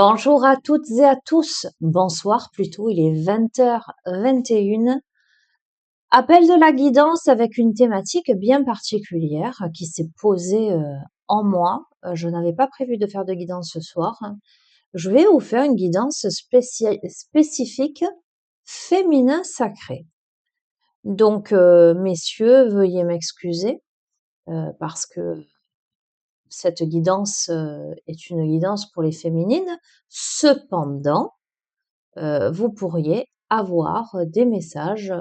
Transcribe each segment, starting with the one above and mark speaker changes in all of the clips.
Speaker 1: Bonjour à toutes et à tous. Bonsoir plutôt, il est 20h21. Appel de la guidance avec une thématique bien particulière qui s'est posée en moi. Je n'avais pas prévu de faire de guidance ce soir. Je vais vous faire une guidance spécifique féminin sacré. Donc, messieurs, veuillez m'excuser parce que cette guidance est une guidance pour les féminines. Cependant, vous pourriez avoir des messages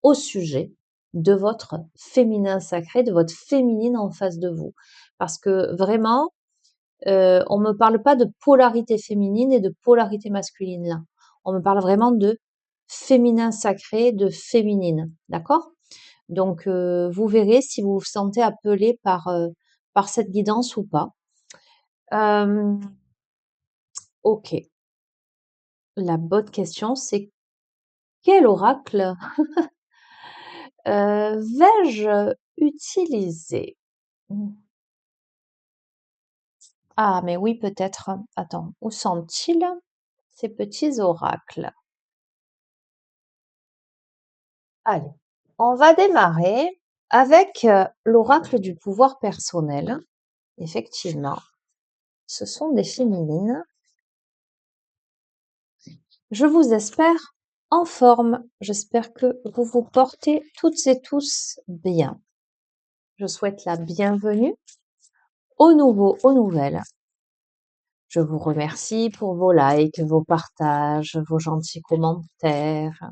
Speaker 1: au sujet de votre féminin sacré, de votre féminine en face de vous. Parce que vraiment, on me parle pas de polarité féminine et de polarité masculine là. On me parle vraiment de féminin sacré, de féminine, d'accord? Donc, vous verrez si vous vous sentez appelé par cette guidance ou pas. Ok. La bonne question, c'est quel oracle vais-je utiliser? Ah, mais oui, peut-être. Attends, où sont-ils ces petits oracles? Allez, on va démarrer avec l'oracle du pouvoir personnel. Effectivement, ce sont des féminines. Je vous espère en forme. J'espère que vous vous portez toutes et tous bien. Je souhaite la bienvenue aux nouveaux, aux nouvelles. Je vous remercie pour vos likes, vos partages, vos gentils commentaires.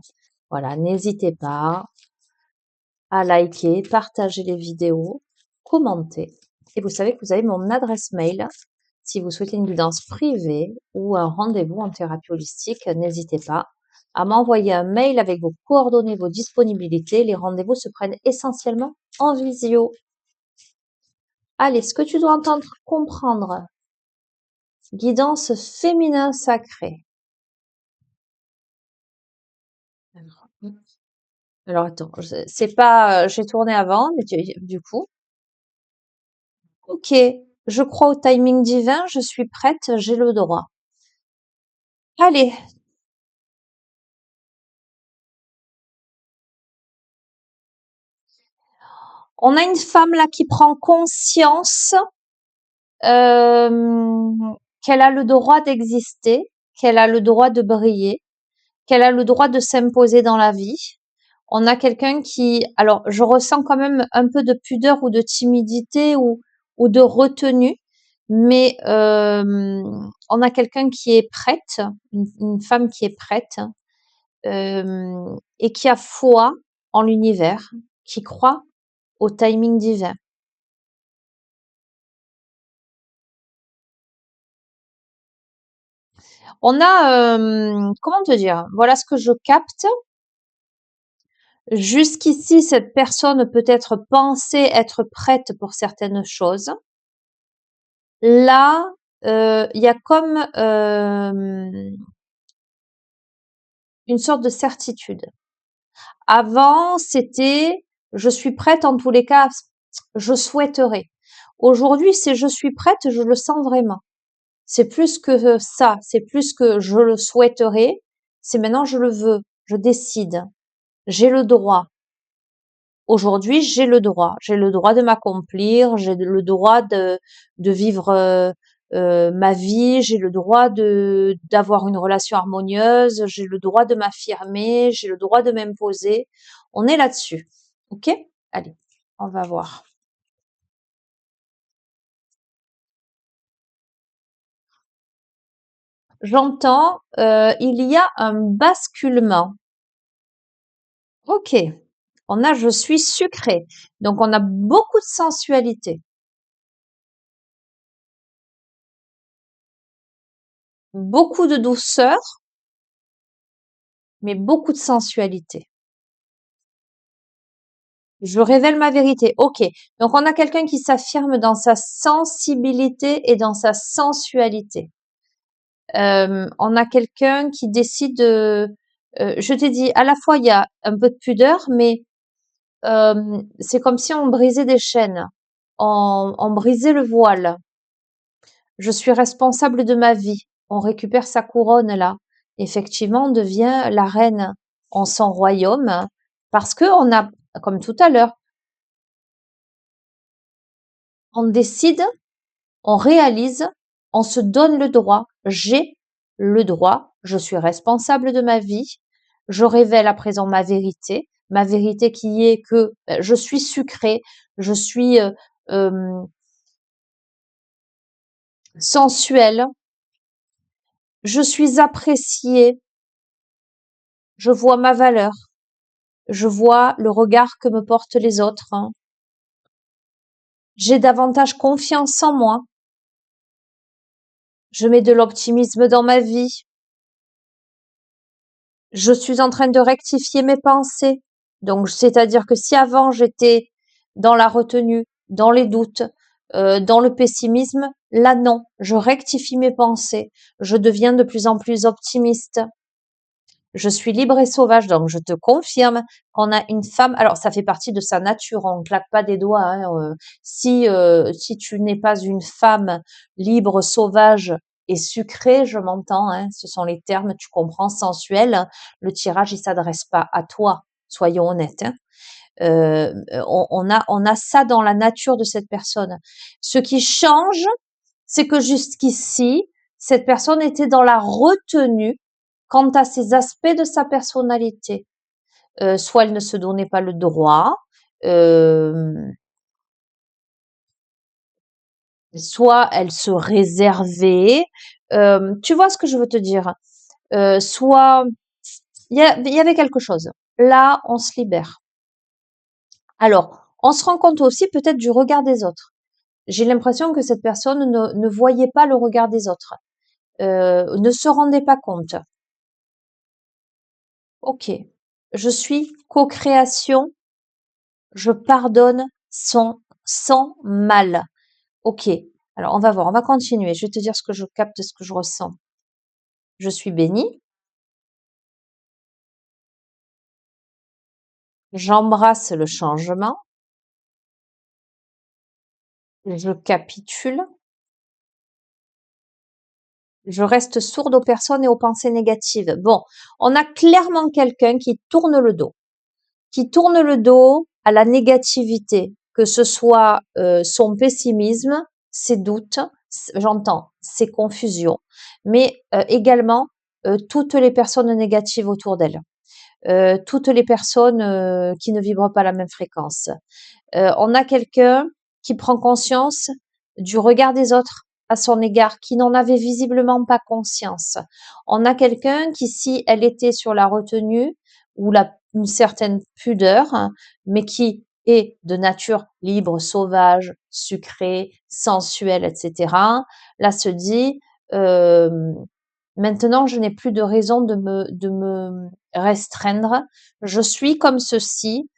Speaker 1: Voilà, n'hésitez pas à liker, partager les vidéos, commenter. Et vous savez que vous avez mon adresse mail. Si vous souhaitez une guidance privée ou un rendez-vous en thérapie holistique, n'hésitez pas à m'envoyer un mail avec vos coordonnées, vos disponibilités. Les rendez-vous se prennent essentiellement en visio. Allez, ce que tu dois entendre, comprendre. Guidance féminin sacré. Alors attends, c'est pas, j'ai tourné avant, mais du coup, ok, je crois au timing divin, je suis prête, j'ai le droit. Allez, on a une femme là qui prend conscience euh, qu'elle a le droit d'exister, qu'elle a le droit de briller, qu'elle a le droit de s'imposer dans la vie. On a quelqu'un qui, alors je ressens quand même un peu de pudeur ou de timidité ou de retenue, mais on a quelqu'un qui est prête, une femme qui est prête et qui a foi en l'univers, qui croit au timing divin. On a, comment te dire, voilà ce que je capte. Jusqu'ici, cette personne peut-être pensait être prête pour certaines choses. Là, il y a comme une sorte de certitude. Avant, c'était je suis prête en tous les cas, je souhaiterais. Aujourd'hui, c'est je suis prête, je le sens vraiment. C'est plus que ça, c'est plus que je le souhaiterais, c'est maintenant je le veux, je décide, j'ai le droit. Aujourd'hui, j'ai le droit. J'ai le droit de m'accomplir, j'ai le droit de vivre ma vie, j'ai le droit d'avoir une relation harmonieuse, j'ai le droit de m'affirmer, j'ai le droit de m'imposer. On est là-dessus. Ok? Allez, on va voir. J'entends, il y a un basculement. Ok. On a je suis sucré. Donc on a beaucoup de sensualité. Beaucoup de douceur, mais beaucoup de sensualité. Je révèle ma vérité. Ok. Donc on a quelqu'un qui s'affirme dans sa sensibilité et dans sa sensualité. On a quelqu'un qui décide. Je t'ai dit, à la fois il y a un peu de pudeur, mais c'est comme si on brisait des chaînes, on brisait le voile. Je suis responsable de ma vie. on récupère sa couronne là. Effectivement, on devient la reine en son royaume parce que on a, comme tout à l'heure, on décide, on réalise, on se donne le droit. J'ai le droit, je suis responsable de ma vie, je révèle à présent ma vérité qui est que je suis sucrée, je suis euh, sensuelle, je suis appréciée, je vois ma valeur, je vois le regard que me portent les autres, hein. J'ai davantage confiance en moi, je mets de l'optimisme dans ma vie, je suis en train de rectifier mes pensées. Donc, c'est-à-dire que si avant j'étais dans la retenue, dans les doutes, dans le pessimisme, là non, je rectifie mes pensées, je deviens de plus en plus optimiste. Je suis libre et sauvage, donc je te confirme qu'on a une femme. Alors, ça fait partie de sa nature, on ne claque pas des doigts, hein, si tu n'es pas une femme libre, sauvage et sucrée, je m'entends, hein, ce sont les termes, tu comprends, sensuels. Le tirage, il s'adresse pas à toi, soyons honnêtes, hein. On a ça dans la nature de cette personne. Ce qui change, c'est que jusqu'ici, cette personne était dans la retenue quant à ces aspects de sa personnalité. Soit elle ne se donnait pas le droit, euh, soit elle se réservait. Tu vois ce que je veux te dire? Soit il y avait quelque chose. Là, on se libère. Alors, on se rend compte aussi peut-être du regard des autres. J'ai l'impression que cette personne ne voyait pas le regard des autres, ne se rendait pas compte. Ok, je suis co-création, je pardonne sans mal. Ok, alors on va voir, on va continuer. Je vais te dire ce que je capte, ce que je ressens. Je suis bénie, j'embrasse le changement, je capitule, je reste sourde aux personnes et aux pensées négatives. Bon, on a clairement quelqu'un qui tourne le dos à la négativité, que ce soit son pessimisme, ses doutes, j'entends, ses confusions, mais également toutes les personnes négatives autour d'elle, toutes les personnes qui ne vibrent pas la même fréquence. On a quelqu'un qui prend conscience du regard des autres à son égard, qui n'en avait visiblement pas conscience. On a quelqu'un qui, si elle était sur la retenue ou une certaine pudeur, hein, mais qui est de nature libre, sauvage, sucrée, sensuelle, etc., là se dit, euh, maintenant je n'ai plus de raison de me restreindre, je suis comme ceci,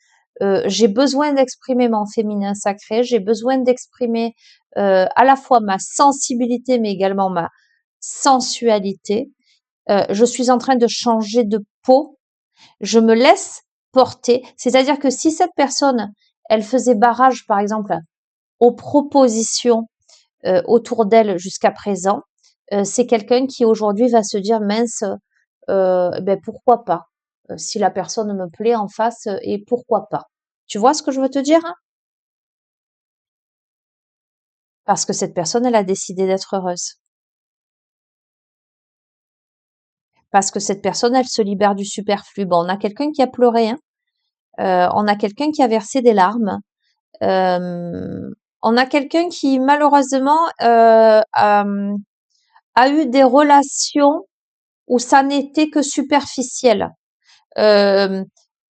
Speaker 1: j'ai besoin d'exprimer mon féminin sacré, j'ai besoin d'exprimer à la fois ma sensibilité, mais également ma sensualité. Je suis en train de changer de peau, je me laisse porter. C'est-à-dire que si cette personne, elle faisait barrage, par exemple, aux propositions autour d'elle jusqu'à présent, c'est quelqu'un qui aujourd'hui va se dire mince, ben pourquoi pas, si la personne me plaît en face, et pourquoi pas. Tu vois ce que je veux te dire, hein? Parce que cette personne, elle a décidé d'être heureuse. Parce que cette personne, elle se libère du superflu. Bon, on a quelqu'un qui a pleuré, hein. On a quelqu'un qui a versé des larmes. On a quelqu'un qui malheureusement a eu des relations où ça n'était que superficiel. Euh,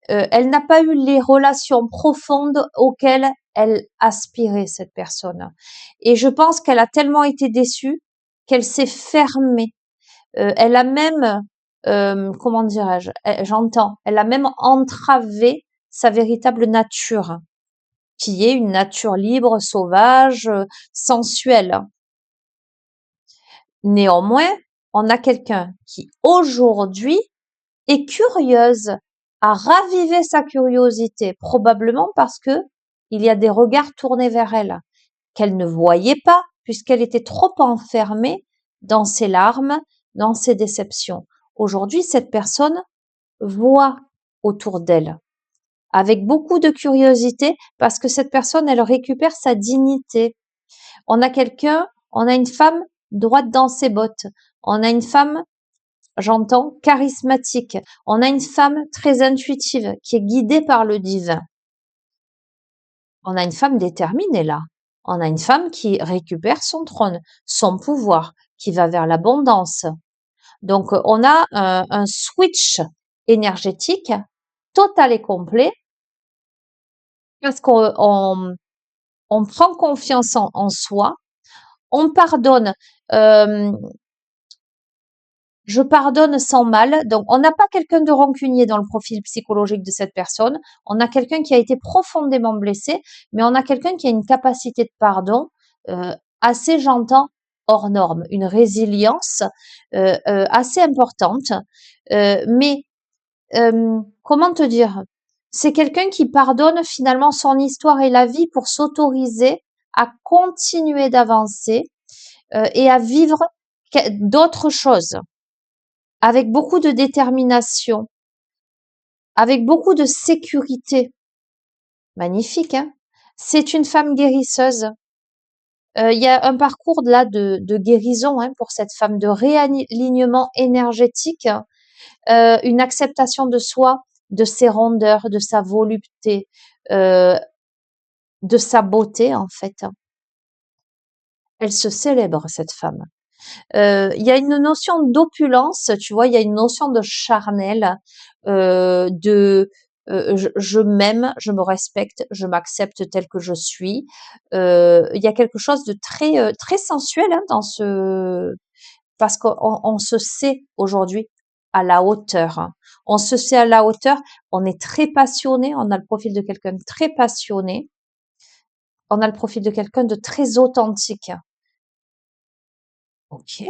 Speaker 1: elle n'a pas eu les relations profondes auxquelles elle aspirait, cette personne. Et je pense qu'elle a tellement été déçue qu'elle s'est fermée. Elle a même, comment dirais-je, j'entends, elle a même entravé sa véritable nature, qui est une nature libre, sauvage, sensuelle. Néanmoins, on a quelqu'un qui aujourd'hui est curieuse, à raviver sa curiosité, probablement parce que il y a des regards tournés vers elle qu'elle ne voyait pas puisqu'elle était trop enfermée dans ses larmes, dans ses déceptions. Aujourd'hui, cette personne voit autour d'elle avec beaucoup de curiosité parce que cette personne, elle récupère sa dignité. On a une femme droite dans ses bottes. On a une femme, j'entends, charismatique. On a une femme très intuitive qui est guidée par le divin. On a une femme déterminée là. On a une femme qui récupère son trône, son pouvoir, qui va vers l'abondance. Donc, on a un switch énergétique total et complet parce qu'on prend confiance en soi, on pardonne. Je pardonne sans mal. Donc, on n'a pas quelqu'un de rancunier dans le profil psychologique de cette personne. On a quelqu'un qui a été profondément blessé, mais on a quelqu'un qui a une capacité de pardon assez, j'entends, hors norme, une résilience assez importante. Mais comment te dire? C'est quelqu'un qui pardonne finalement son histoire et la vie pour s'autoriser à continuer d'avancer et à vivre d'autres choses avec beaucoup de détermination, avec beaucoup de sécurité. Magnifique, hein? C'est une femme guérisseuse. Il y a un parcours là de guérison hein, pour cette femme, de réalignement énergétique, une acceptation de soi, de ses rondeurs, de sa volupté, euh, de sa beauté en fait. Elle se célèbre cette femme. Il y a une notion d'opulence, tu vois, il y a une notion de charnel, de je m'aime, je me respecte, je m'accepte tel que je suis. Il y a quelque chose de très sensuel hein, dans ce parce qu'on se sait aujourd'hui à la hauteur. Hein. On se sait à la hauteur, on est très passionné, on a le profil de quelqu'un de très passionné, on a le profil de quelqu'un de très authentique. Ok.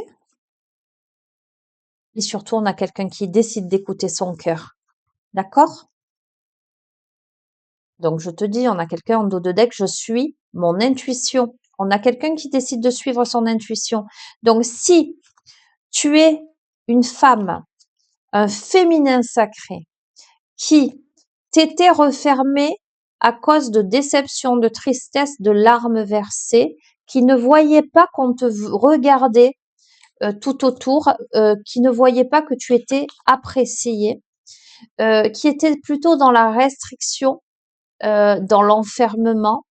Speaker 1: Et surtout, on a quelqu'un qui décide d'écouter son cœur. D'accord? Donc, je te dis, on a quelqu'un en dos de deck, je suis mon intuition. On a quelqu'un qui décide de suivre son intuition. Donc, si tu es une femme, un féminin sacré, qui t'était refermé à cause de déception, de tristesse, de larmes versées, qui ne voyait pas qu'on te regardait tout autour, qui ne voyait pas que tu étais apprécié, qui était plutôt dans la restriction, dans l'enfermement.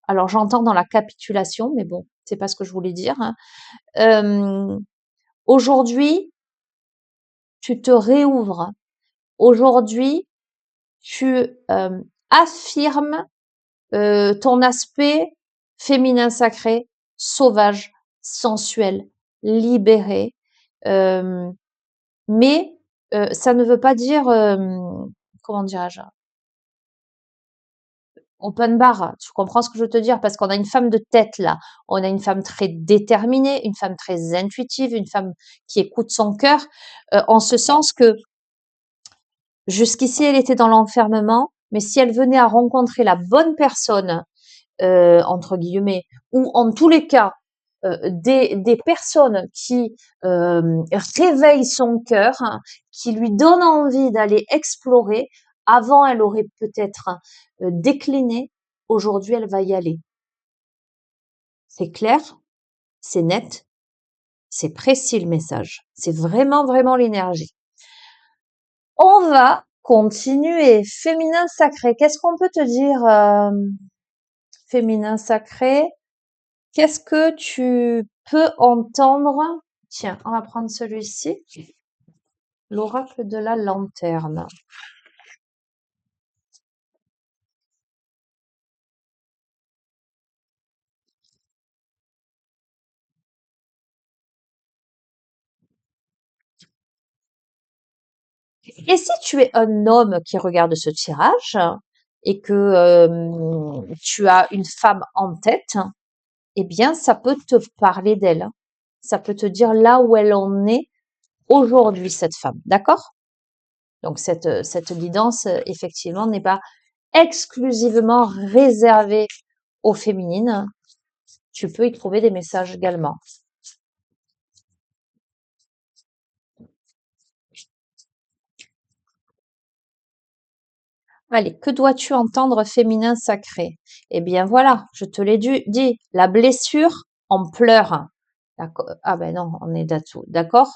Speaker 1: Alors j'entends dans la capitulation, mais bon, c'est pas ce que je voulais dire. Hein. Aujourd'hui, tu te réouvres. Aujourd'hui, tu affirmes ton aspect féminin sacré, sauvage, sensuel, libéré. Euh, mais ça ne veut pas dire, comment dirais-je, open bar, tu comprends ce que je veux te dire? Parce qu'on a une femme de tête là, on a une femme très déterminée, une femme très intuitive, une femme qui écoute son cœur, en ce sens que jusqu'ici elle était dans l'enfermement, mais si elle venait à rencontrer la bonne personne, entre guillemets, ou en tous les cas des personnes qui réveillent son cœur, hein, qui lui donnent envie d'aller explorer. Avant, elle aurait peut-être décliné. Aujourd'hui, elle va y aller. C'est clair, c'est net, c'est précis le message. C'est vraiment, vraiment l'énergie. On va continuer. Féminin sacré. Qu'est-ce qu'on peut te dire, féminin sacré? Qu'est-ce que tu peux entendre? Tiens, on va prendre celui-ci. L'oracle de la lanterne. Et si tu es un homme qui regarde ce tirage et que tu as une femme en tête, eh bien, ça peut te parler d'elle. Ça peut te dire là où elle en est aujourd'hui, cette femme. D'accord? Donc, cette guidance, effectivement, n'est pas exclusivement réservée aux féminines. Tu peux y trouver des messages également. Allez, que dois-tu entendre féminin sacré? Eh bien voilà, je te l'ai dit, la blessure en pleure. D'accord. Ah ben non, on est là-dessous. D'accord?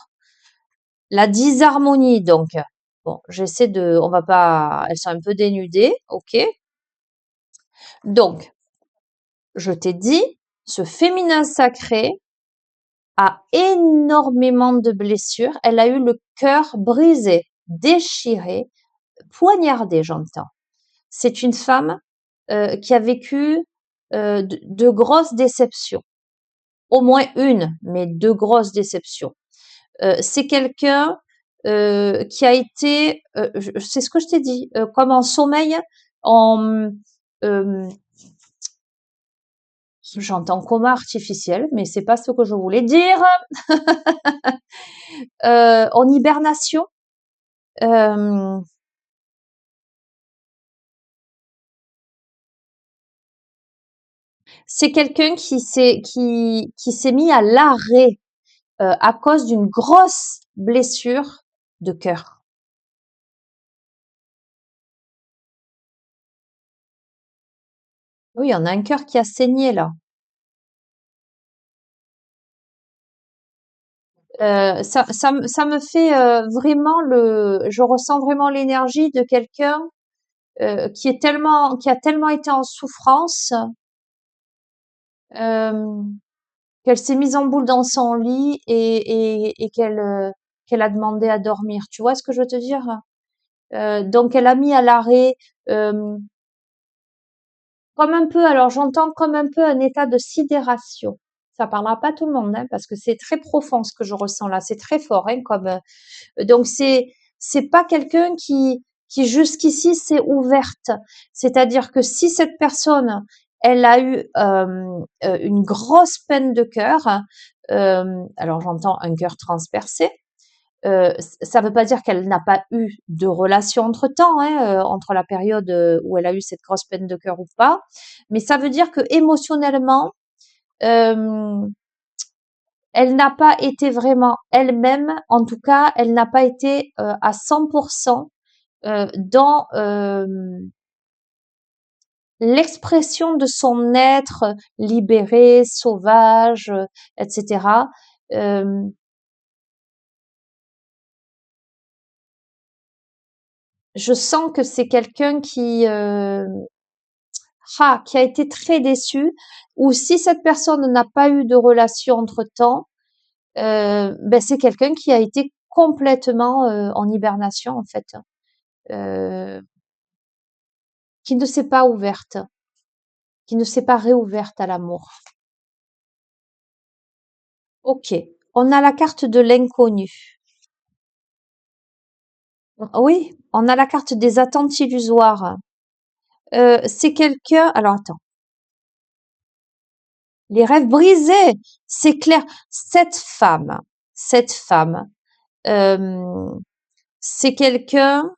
Speaker 1: La disharmonie, donc. Bon, on va pas, elles sont un peu dénudées, ok? Donc, je t'ai dit, ce féminin sacré a énormément de blessures. Elle a eu le cœur brisé, déchiré, poignardé, j'entends. C'est une femme qui a vécu de grosses déceptions. Au moins une, mais deux grosses déceptions. C'est quelqu'un qui a été, c'est ce que je t'ai dit, comme en sommeil, en, euh, j'entends coma artificiel, mais c'est pas ce que je voulais dire, en hibernation. Euh, c'est quelqu'un qui s'est mis à l'arrêt à cause d'une grosse blessure de cœur. Oui, on a un cœur qui a saigné là. Ça me fait vraiment je ressens vraiment l'énergie de quelqu'un qui a tellement été en souffrance euh, qu'elle s'est mise en boule dans son lit et qu'elle a demandé à dormir. Tu vois ce que je veux te dire? Donc elle a mis à l'arrêt euh, comme un peu, alors j'entends comme un peu un état de sidération. Ça parlera pas à tout le monde, hein, parce que c'est très profond ce que je ressens là, c'est très fort, hein, comme donc c'est pas quelqu'un qui jusqu'ici s'est ouverte. C'est-à-dire que si cette personne elle a eu une grosse peine de cœur, alors j'entends un cœur transpercé, ça ne veut pas dire qu'elle n'a pas eu de relation entre-temps, hein, entre la période où elle a eu cette grosse peine de cœur ou pas, mais ça veut dire que émotionnellement, euh, elle n'a pas été vraiment elle-même, en tout cas, elle n'a pas été à 100% dans l'expression de son être libéré, sauvage, etc. Euh, je sens que c'est quelqu'un qui a été très déçu, ou si cette personne n'a pas eu de relation entre-temps, ben c'est quelqu'un qui a été complètement en hibernation en fait, euh, qui ne s'est pas ouverte, qui ne s'est pas réouverte à l'amour. Ok, on a la carte de l'inconnu. Oui, on a la carte des attentes illusoires. C'est quelqu'un. Alors attends, les rêves brisés, c'est clair. Cette femme, euh, c'est quelqu'un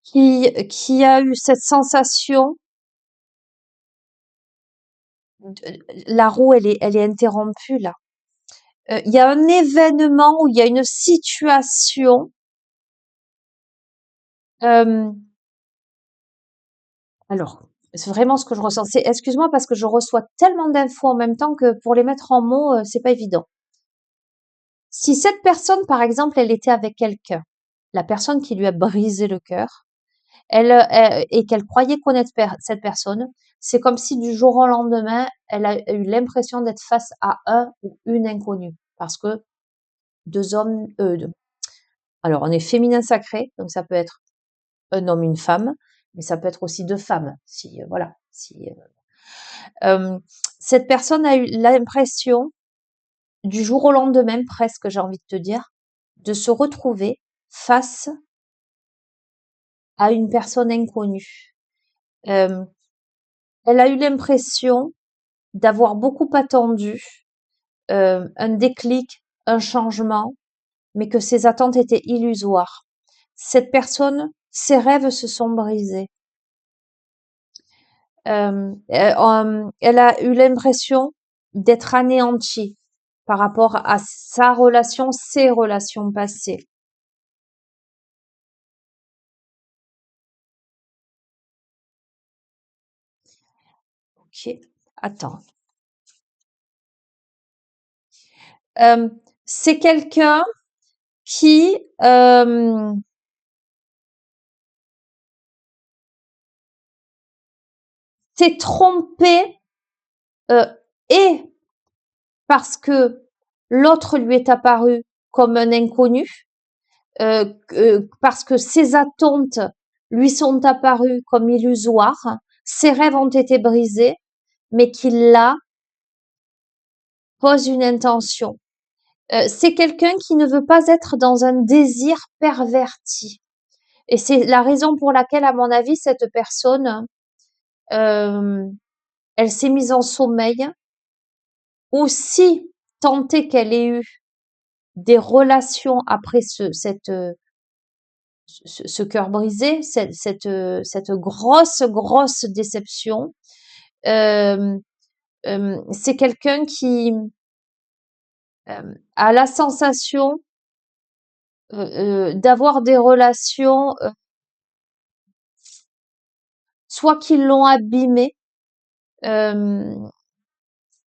Speaker 1: qui a eu cette sensation, la roue, elle est interrompue là. Il y a un événement où il y a une situation. euh, alors, c'est vraiment ce que je ressens. Excuse-moi parce que je reçois tellement d'infos en même temps que pour les mettre en mots, c'est pas évident. Si cette personne, par exemple, elle était avec quelqu'un, la personne qui lui a brisé le cœur, et qu'elle croyait connaître cette personne, c'est comme si du jour au lendemain, elle a eu l'impression d'être face à un ou une inconnue. Parce que deux hommes, alors on est féminin sacré, donc ça peut être un homme, une femme, mais ça peut être aussi deux femmes. Si, voilà. Si, euh, cette personne a eu l'impression, du jour au lendemain, presque, j'ai envie de te dire, de se retrouver face à une personne inconnue. Euh, elle a eu l'impression d'avoir beaucoup attendu un déclic, un changement, mais que ses attentes étaient illusoires. Cette personne, ses rêves se sont brisés. Elle a eu l'impression d'être anéantie. par rapport à sa relation, ses relations passées. Ok, attends. Euh, c'est quelqu'un qui s'est trompé euh, et parce que l'autre lui est apparu comme un inconnu, parce que ses attentes lui sont apparues comme illusoires, ses rêves ont été brisés, mais qu'il là pose une intention. C'est quelqu'un qui ne veut pas être dans un désir perverti. Et c'est la raison pour laquelle, à mon avis, cette personne, euh, elle s'est mise en sommeil, ou si tant est qu'elle ait eu des relations après ce cœur brisé, cette grosse déception, euh, c'est quelqu'un qui a la sensation d'avoir des relations, soit qui l'ont abîmé, euh,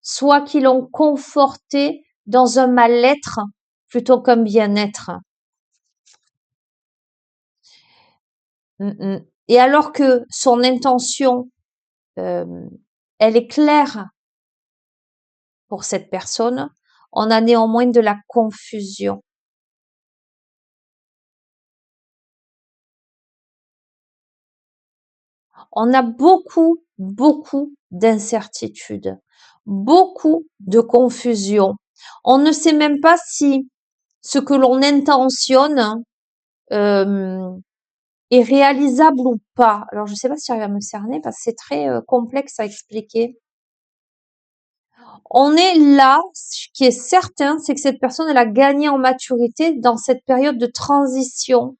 Speaker 1: soit qui l'ont conforté dans un mal-être plutôt qu'un bien-être. Mm, mm. Et alors que son intention, euh, elle est claire pour cette personne, on a néanmoins de la confusion. On a beaucoup d'incertitudes, beaucoup de confusion. On ne sait même pas si ce que l'on intentionne euh, est réalisable ou pas. Alors, je ne sais pas si j'arrive à me cerner parce que c'est très complexe à expliquer. On est là, ce qui est certain, c'est que cette personne, elle a gagné en maturité dans cette période de transition.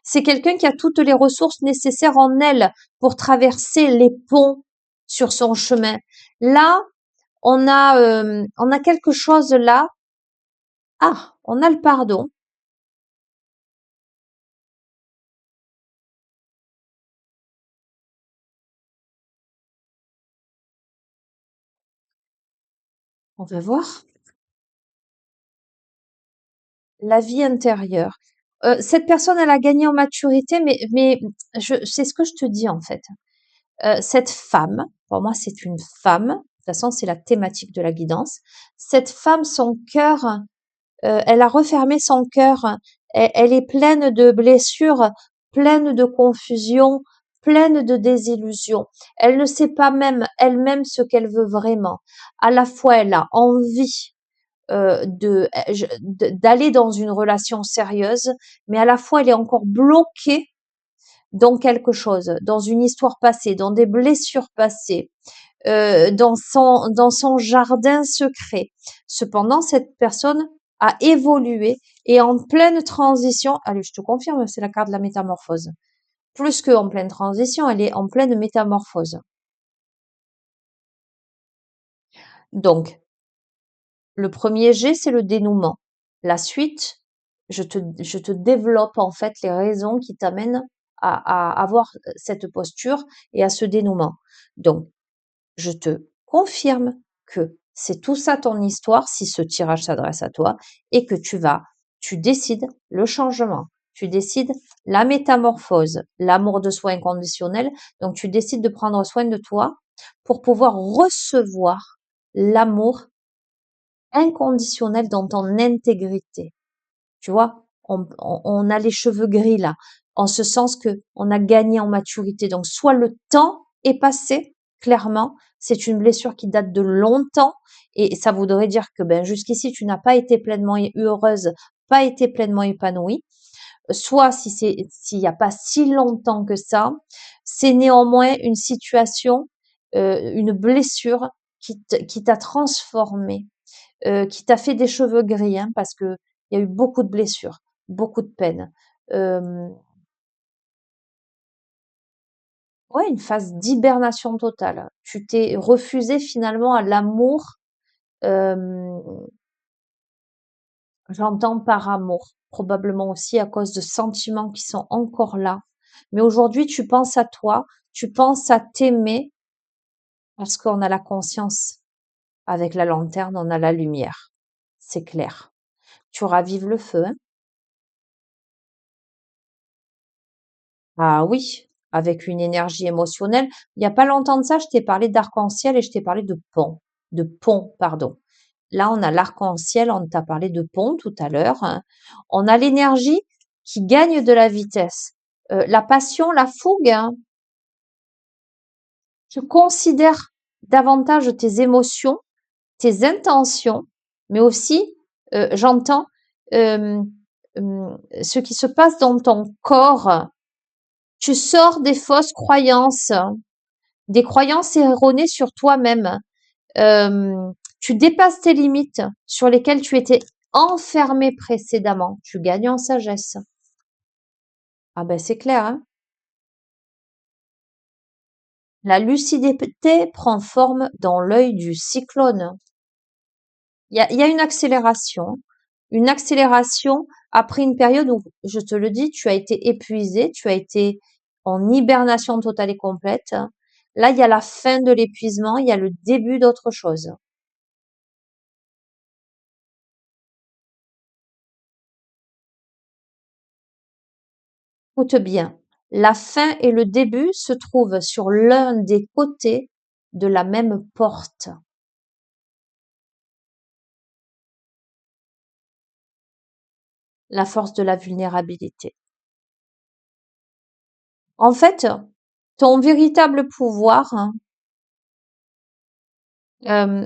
Speaker 1: C'est quelqu'un qui a toutes les ressources nécessaires en elle pour traverser les ponts sur son chemin. Là, on a quelque chose là. Ah, on a le pardon. On va voir. La vie intérieure. Cette personne, elle a gagné en maturité, mais c'est ce que je te dis en fait. Cette femme, pour moi, c'est une femme. De toute façon, c'est la thématique de la guidance. Cette femme, son cœur, elle a refermé son cœur. Elle est pleine de blessures, pleine de confusion, pleine de désillusions. Elle ne sait pas même elle-même ce qu'elle veut vraiment. À la fois, elle a envie d'aller dans une relation sérieuse, mais à la fois, elle est encore bloquée dans quelque chose, dans une histoire passée, dans des blessures passées, dans son jardin secret. Cependant, cette personne a évolué et en pleine transition. Allez, je te confirme, c'est la carte de la métamorphose. Plus qu'en pleine transition, elle est en pleine métamorphose. Donc, le premier jet, c'est le dénouement. La suite, je te développe en fait les raisons qui t'amènent à avoir cette posture et à ce dénouement. Donc, je te confirme que c'est tout ça ton histoire si ce tirage s'adresse à toi et que tu décides le changement, tu décides la métamorphose, l'amour de soi inconditionnel. Donc, tu décides de prendre soin de toi pour pouvoir recevoir l'amour inconditionnel dans ton intégrité. Tu vois, on a les cheveux gris là, en ce sens que on a gagné en maturité. Donc, soit le temps est passé, clairement, c'est une blessure qui date de longtemps, et ça voudrait dire que ben jusqu'ici tu n'as pas été pleinement heureuse, pas été pleinement épanouie. Soit s'il n'y a pas si longtemps que ça, c'est néanmoins une situation, une blessure qui t'a transformé, qui t'a fait des cheveux gris, hein, parce que il y a eu beaucoup de blessures, beaucoup de peine. Euh, ouais, une phase d'hibernation totale. Tu t'es refusé finalement à l'amour, euh, J'entends par amour, probablement aussi à cause de sentiments qui sont encore là. Mais aujourd'hui, tu penses à toi, tu penses à t'aimer parce qu'on a la conscience. Avec la lanterne, on a la lumière. C'est clair. Tu ravives le feu, hein? Ah oui, avec une énergie émotionnelle. Il n'y a pas longtemps de ça, je t'ai parlé d'arc-en-ciel et je t'ai parlé de pont. De pont, pardon. Là, on a l'arc-en-ciel, on t'a parlé de pont tout à l'heure, hein. On a l'énergie qui gagne de la vitesse. La passion, la fougue, hein. Tu considères davantage tes émotions, tes intentions, mais aussi, j'entends, hem, ce qui se passe dans ton corps. Tu sors des fausses croyances, des croyances erronées sur toi-même. Tu dépasses tes limites sur lesquelles tu étais enfermé précédemment. Tu gagnes en sagesse. Ah ben c'est clair, hein. La lucidité prend forme dans l'œil du cyclone. Il y a une accélération après une période où, je te le dis, tu as été épuisé, tu as été en hibernation totale et complète. Là, il y a la fin de l'épuisement, il y a le début d'autre chose. Écoute bien, la fin et le début se trouvent sur l'un des côtés de la même porte. La force de la vulnérabilité. En fait, ton véritable pouvoir, hein,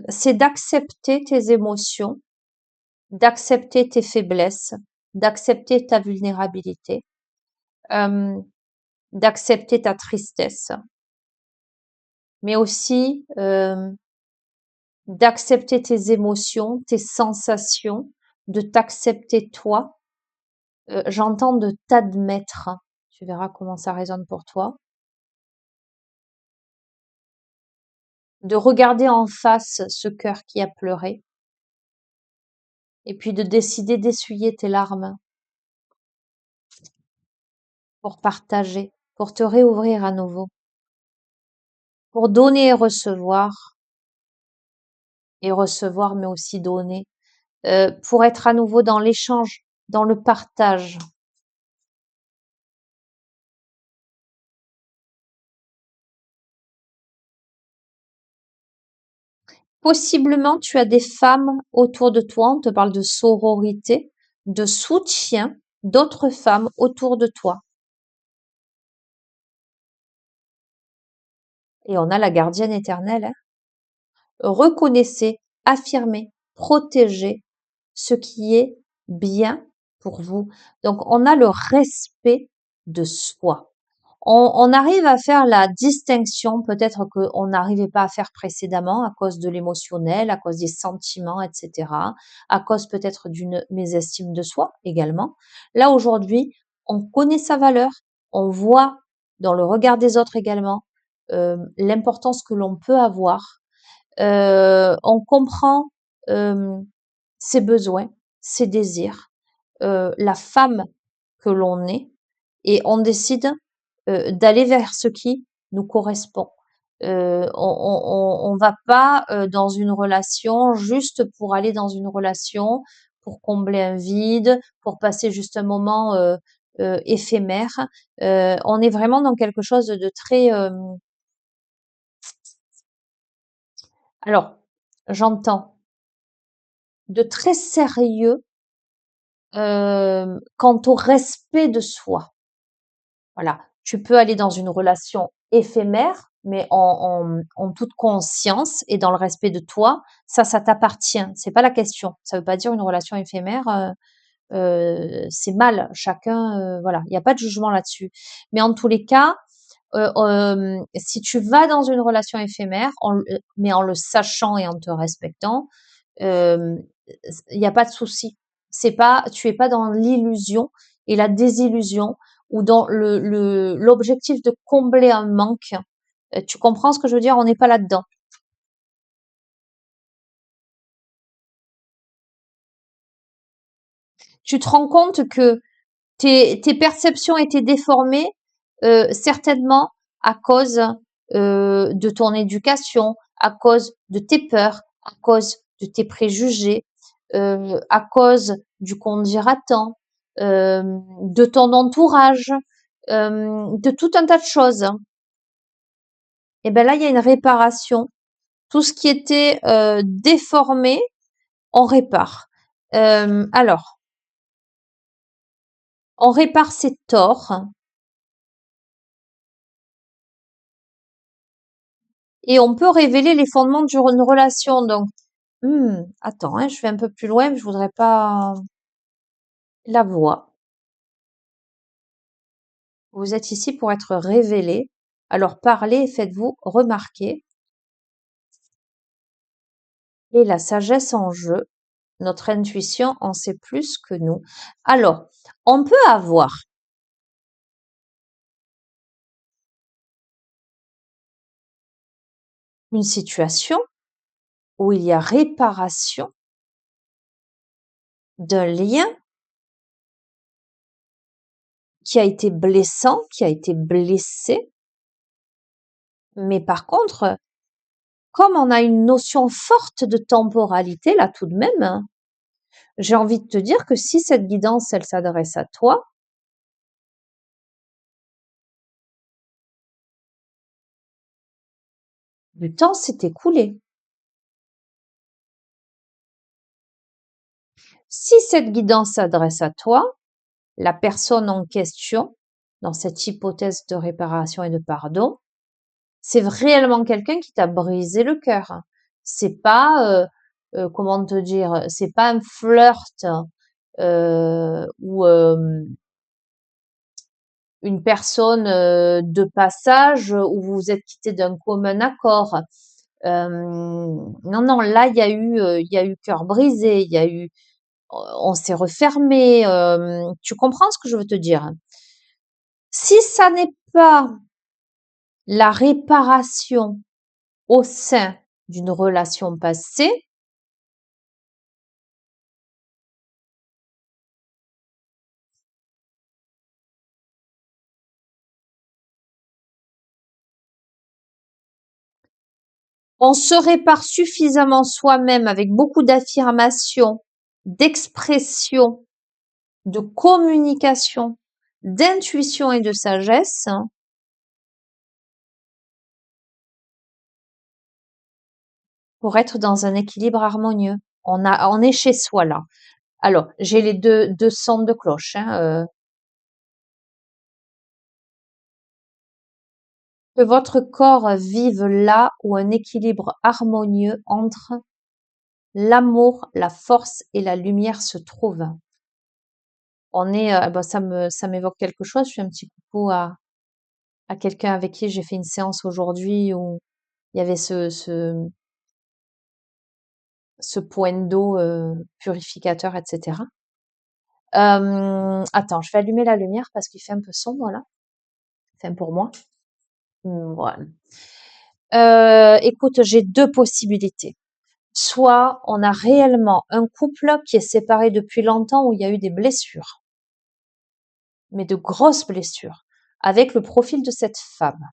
Speaker 1: c'est d'accepter tes émotions, d'accepter tes faiblesses, d'accepter ta vulnérabilité, euh, d'accepter ta tristesse, mais aussi d'accepter tes émotions, tes sensations, de t'accepter toi. J'entends de t'admettre. Tu verras comment ça résonne pour toi. De regarder en face ce cœur qui a pleuré et puis de décider d'essuyer tes larmes pour partager, pour te réouvrir à nouveau, pour donner et recevoir mais aussi donner, pour être à nouveau dans l'échange, dans le partage. Possiblement, tu as des femmes autour de toi, on te parle de sororité, de soutien d'autres femmes autour de toi. Et on a la gardienne éternelle, hein. Reconnaissez, affirmez, protégez ce qui est bien pour vous. Donc, on a le respect de soi. On arrive à faire la distinction, peut-être qu'on n'arrivait pas à faire précédemment à cause de l'émotionnel, à cause des sentiments, etc., à cause peut-être d'une mésestime de soi également. Là, aujourd'hui, on connaît sa valeur, on voit dans le regard des autres également l'importance que l'on peut avoir. On comprend ses besoins, ses désirs, la femme que l'on est, et on décide d'aller vers ce qui nous correspond. On va pas dans une relation juste pour aller dans une relation, pour combler un vide, pour passer juste un moment éphémère. On est vraiment dans quelque chose de très... alors, j'entends de très sérieux quant au respect de soi. Voilà, tu peux aller dans une relation éphémère, mais en toute conscience et dans le respect de toi. Ça t'appartient. C'est pas la question. Ça veut pas dire une relation éphémère, c'est mal. Chacun, voilà, il n'y a pas de jugement là-dessus. Mais en tous les cas, si tu vas dans une relation éphémère, mais en le sachant et en te respectant, euh, il n'y a pas de souci. C'est pas, tu es pas dans l'illusion et la désillusion ou dans l'objectif de combler un manque. Tu comprends ce que je veux dire? On n'est pas là-dedans. Tu te rends compte que tes perceptions étaient déformées, certainement à cause de ton éducation, à cause de tes peurs, à cause de tes préjugés, à cause du qu'on dira-t-on, de ton entourage, de tout un tas de choses. Et ben là, il y a une réparation. Tout ce qui était déformé, on répare. Alors, on répare ses torts et on peut révéler les fondements d'une relation. Donc, attends, hein, je vais un peu plus loin, je voudrais pas la voix. Vous êtes ici pour être révélé. Alors parlez et faites-vous remarquer. Et la sagesse en jeu, notre intuition en sait plus que nous. Alors, on peut avoir une situation où il y a réparation d'un lien qui a été blessant, qui a été blessé. Mais par contre, comme on a une notion forte de temporalité, là tout de même, hein, j'ai envie de te dire que si cette guidance, elle s'adresse à toi, le temps s'est écoulé. Si cette guidance s'adresse à toi, la personne en question, dans cette hypothèse de réparation et de pardon, c'est réellement quelqu'un qui t'a brisé le cœur. C'est pas, comment te dire, c'est pas un flirt ou une personne de passage où vous vous êtes quitté d'un commun accord. Non, non, là il y a eu cœur brisé, il y a eu, on s'est refermé. Tu comprends ce que je veux te dire? Si ça n'est pas la réparation au sein d'une relation passée, on se répare suffisamment soi-même avec beaucoup d'affirmation, d'expression, de communication, d'intuition et de sagesse, hein, pour être dans un équilibre harmonieux. On est chez soi là. Alors, j'ai les deux sons de cloche, hein, que votre corps vive là où un équilibre harmonieux entre l'amour, la force et la lumière se trouve. On est, bah, ça m'évoque quelque chose. Je fais un petit coucou à quelqu'un avec qui j'ai fait une séance aujourd'hui où il y avait ce point d'eau purificateur, etc. Attends, je vais allumer la lumière parce qu'il fait un peu sombre là. Enfin, pour moi. Voilà. Écoute, j'ai deux possibilités. Soit on a réellement un couple qui est séparé depuis longtemps où il y a eu des blessures, mais de grosses blessures, avec le profil de cette femme.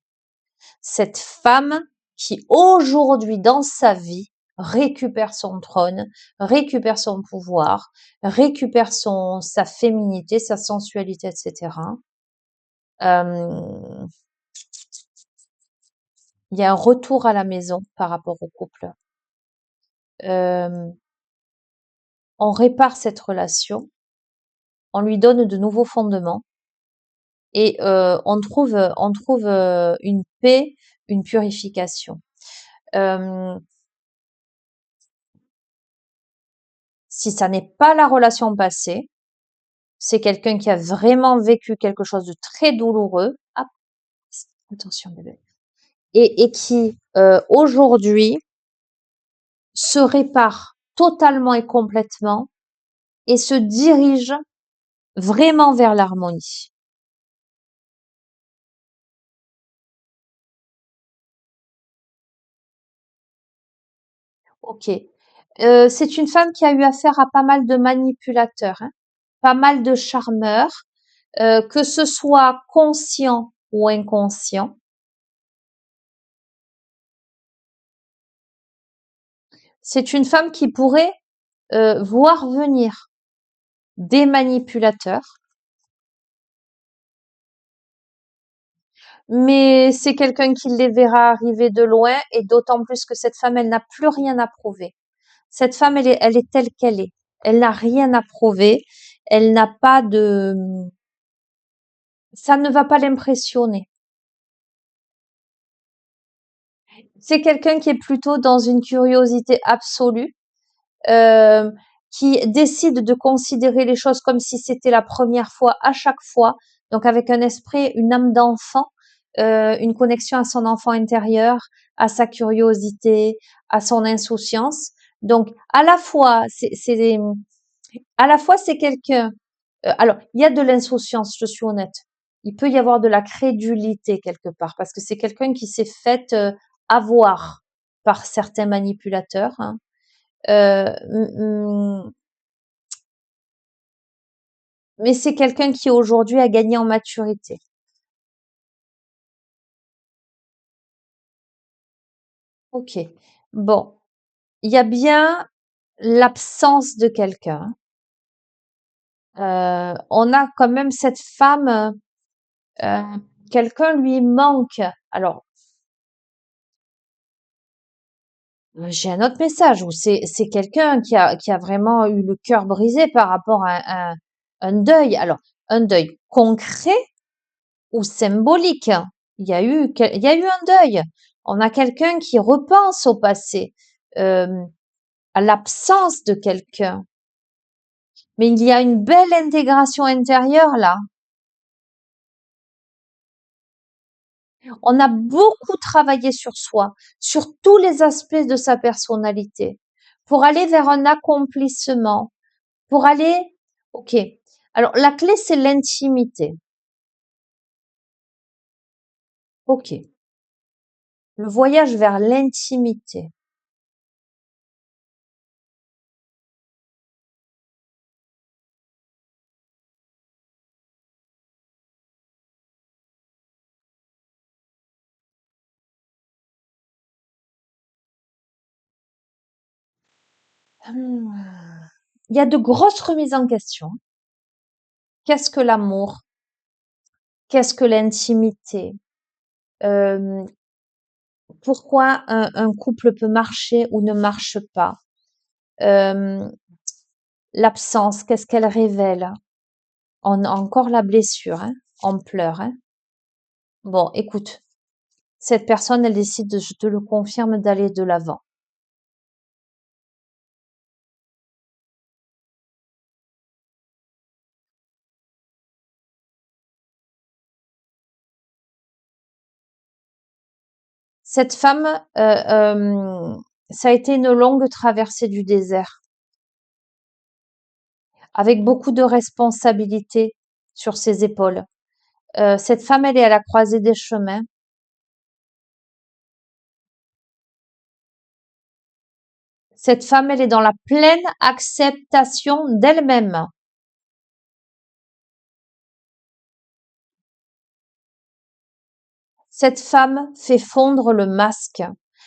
Speaker 1: Cette femme qui aujourd'hui dans sa vie récupère son trône, récupère son pouvoir, récupère sa féminité, sa sensualité, etc. Euh, il y a un retour à la maison par rapport au couple. Euh, on répare cette relation, on lui donne de nouveaux fondements et on trouve une paix, une purification. Euh, si ça n'est pas la relation passée, c'est quelqu'un qui a vraiment vécu quelque chose de très douloureux. Ah, attention bébé. Et qui aujourd'hui se répare totalement et complètement et se dirige vraiment vers l'harmonie. Ok. C'est une femme qui a eu affaire à pas mal de manipulateurs, hein. pas mal de charmeur, que ce soit conscient ou inconscient. C'est une femme qui pourrait voir venir des manipulateurs, mais c'est quelqu'un qui les verra arriver de loin et d'autant plus que cette femme, elle n'a plus rien à prouver. Cette femme, elle est telle qu'elle est. Elle n'a rien à prouver. Elle n'a pas de, ça ne va pas l'impressionner. C'est quelqu'un qui est plutôt dans une curiosité absolue, euh, qui décide de considérer les choses comme si c'était la première fois à chaque fois, donc avec un esprit, une âme d'enfant, une connexion à son enfant intérieur, à sa curiosité, à son insouciance. Donc à la fois c'est quelqu'un. Alors il y a de l'insouciance, je suis honnête. Il peut y avoir de la crédulité quelque part parce que c'est quelqu'un qui s'est fait avoir par certains manipulateurs, hein. Mmh, mais c'est quelqu'un qui aujourd'hui a gagné en maturité. OK. Bon, il y a bien l'absence de quelqu'un. On a quand même cette femme, quelqu'un lui manque. Alors, j'ai un autre message où c'est quelqu'un qui a vraiment eu le cœur brisé par rapport à un deuil. Alors, un deuil concret ou symbolique. Il y a eu un deuil. On a quelqu'un qui repense au passé, euh, à l'absence de quelqu'un. Mais il y a une belle intégration intérieure là. On a beaucoup travaillé sur soi, sur tous les aspects de sa personnalité, pour aller vers un accomplissement, pour aller, ok. Alors la clé c'est l'intimité. Ok. Le voyage vers l'intimité. Hmm. Il y a de grosses remises en question. Qu'est-ce que l'amour? Qu'est-ce que l'intimité? Euh, Pourquoi un couple peut marcher ou ne marche pas? Euh, L'absence, qu'est-ce qu'elle révèle? On a encore la blessure, hein? On pleure, hein? Bon, écoute, cette personne, elle décide, je te le confirme, d'aller de l'avant. Cette femme, ça a été une longue traversée du désert, avec beaucoup de responsabilités sur ses épaules. Cette femme, elle est à la croisée des chemins. Cette femme, elle est dans la pleine acceptation d'elle-même. Cette femme fait fondre le masque.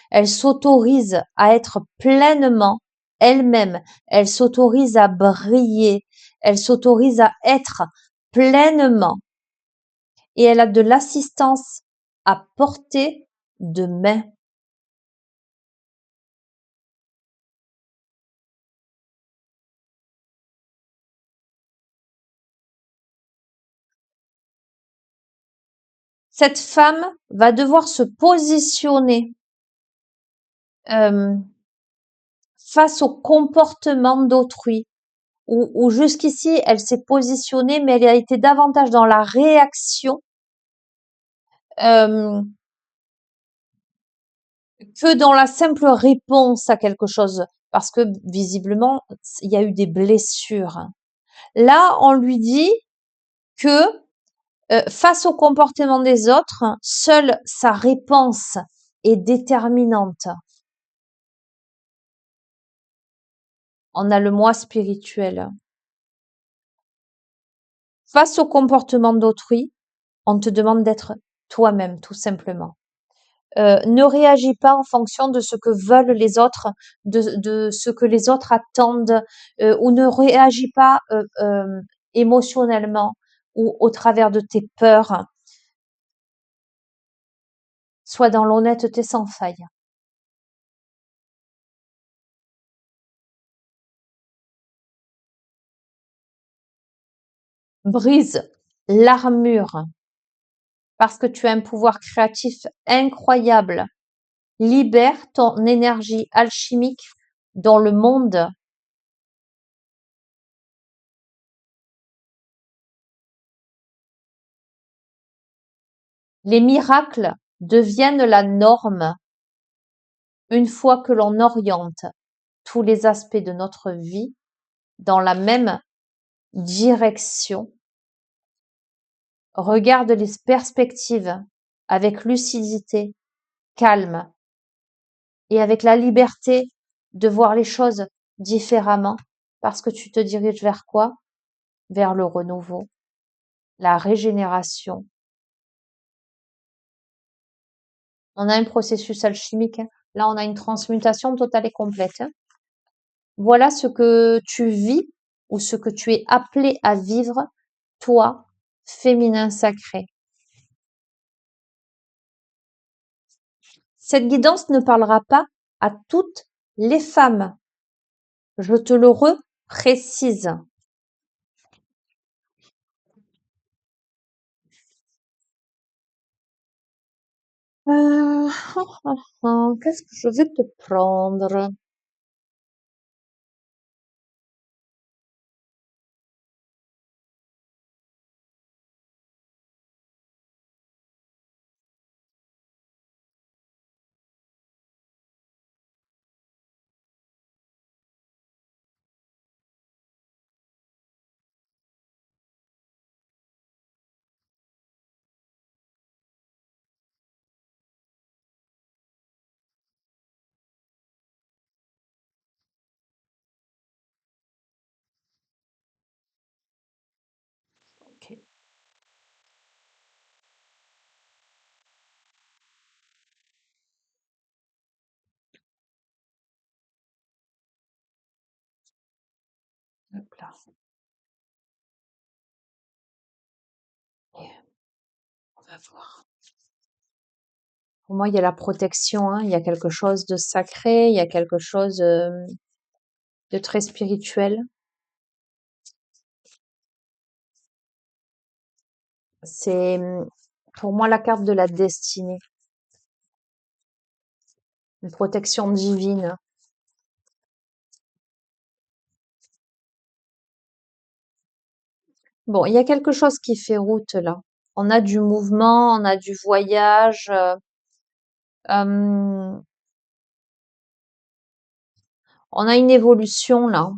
Speaker 1: Elle s'autorise à être pleinement elle-même. Elle s'autorise à briller. Elle s'autorise à être pleinement. Et elle a de l'assistance à portée de main. Cette femme va devoir se positionner euh, face au comportement d'autrui, où jusqu'ici elle s'est positionnée, mais elle a été davantage dans la réaction euh, que dans la simple réponse à quelque chose, parce que visiblement il y a eu des blessures. Là, on lui dit que face au comportement des autres, seule sa réponse est déterminante. On a le moi spirituel. Face au comportement d'autrui, on te demande d'être toi-même, tout simplement. Ne réagis pas en fonction de ce que veulent les autres, de ce que les autres attendent, ou ne réagis pas émotionnellement ou au travers de tes peurs. Sois dans l'honnêteté sans faille. Brise l'armure parce que tu as un pouvoir créatif incroyable. Libère ton énergie alchimique dans le monde. Les miracles deviennent la norme une fois que l'on oriente tous les aspects de notre vie dans la même direction. Regarde les perspectives avec lucidité, calme et avec la liberté de voir les choses différemment parce que tu te diriges vers quoi? Vers le renouveau, la régénération. On a un processus alchimique, hein. Là, on a une transmutation totale et complète, hein. Voilà ce que tu vis ou ce que tu es appelé à vivre, toi, féminin sacré. Cette guidance ne parlera pas à toutes les femmes. Je te le reprécise. Qu'est-ce que je vais te prendre? Ok, hop là. Et on va voir. Pour moi, il y a la protection, hein. Il y a quelque chose de sacré, il y a quelque chose de très spirituel. C'est pour moi la carte de la destinée, une protection divine. Bon, il y a quelque chose qui fait route là. On a du mouvement, on a du voyage. Euh, on a une évolution là.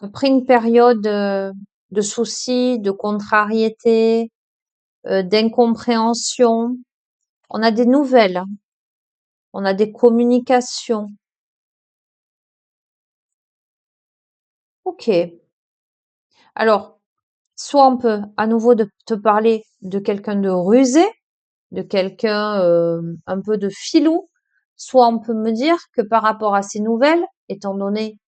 Speaker 1: Après une période de soucis, de contrariété, d'incompréhension, on a des nouvelles, on a des communications. Ok. Alors, soit on peut à nouveau te parler de quelqu'un de rusé, de quelqu'un un peu de filou, soit on peut me dire que par rapport à ces nouvelles, étant donné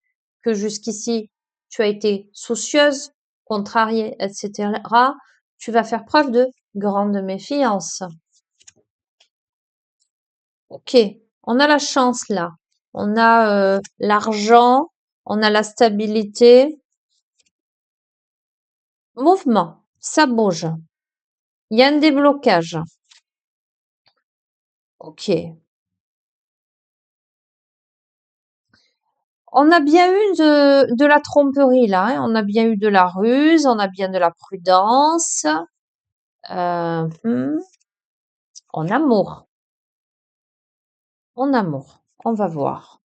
Speaker 1: que jusqu'ici tu as été soucieuse, contrariée, etc., tu vas faire preuve de grande méfiance. Ok, on a la chance là, on a l'argent, on a la stabilité, mouvement, ça bouge, il y a un déblocage. Ok, on a bien eu de la tromperie là, hein. On a bien eu de la ruse, on a bien de la prudence. Euh, hmm, en amour, en amour, on va voir.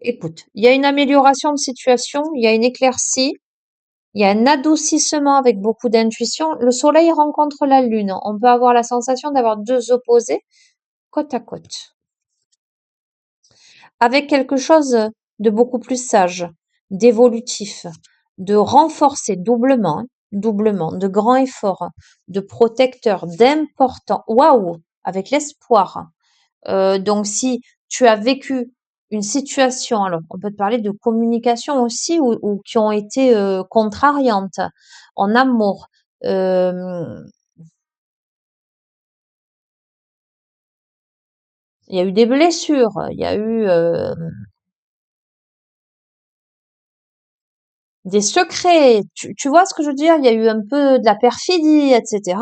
Speaker 1: Écoute, il y a une amélioration de situation, il y a une éclaircie, il y a un adoucissement avec beaucoup d'intuition. Le soleil rencontre la lune. On peut avoir la sensation d'avoir deux opposés côte à côte. Avec quelque chose de beaucoup plus sage, d'évolutif, de renforcé doublement, hein, doublement, de grand effort, de protecteur, d'important. Waouh, avec l'espoir. Donc si tu as vécu une situation, alors on peut te parler de communication aussi ou qui ont été contrariantes en amour. Euh, il y a eu des blessures, il y a eu des secrets. Tu vois ce que je veux dire? Il y a eu un peu de la perfidie, etc.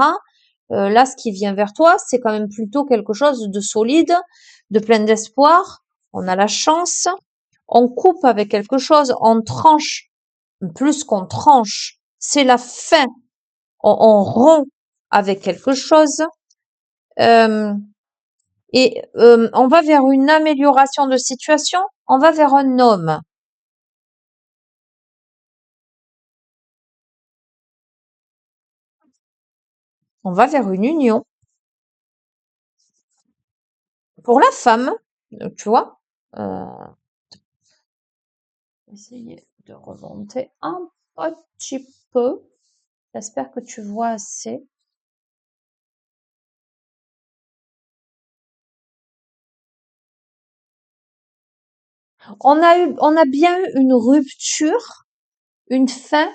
Speaker 1: Là, ce qui vient vers toi, c'est quand même plutôt quelque chose de solide, de plein d'espoir. On a la chance. On coupe avec quelque chose, on tranche. Plus qu'on tranche, c'est la fin. On rompt avec quelque chose. Euh, on va vers une amélioration de situation. On va vers un homme. On va vers une union. Pour la femme, tu vois, euh, essayer de remonter un petit peu. J'espère que tu vois assez. On a bien eu une rupture, une fin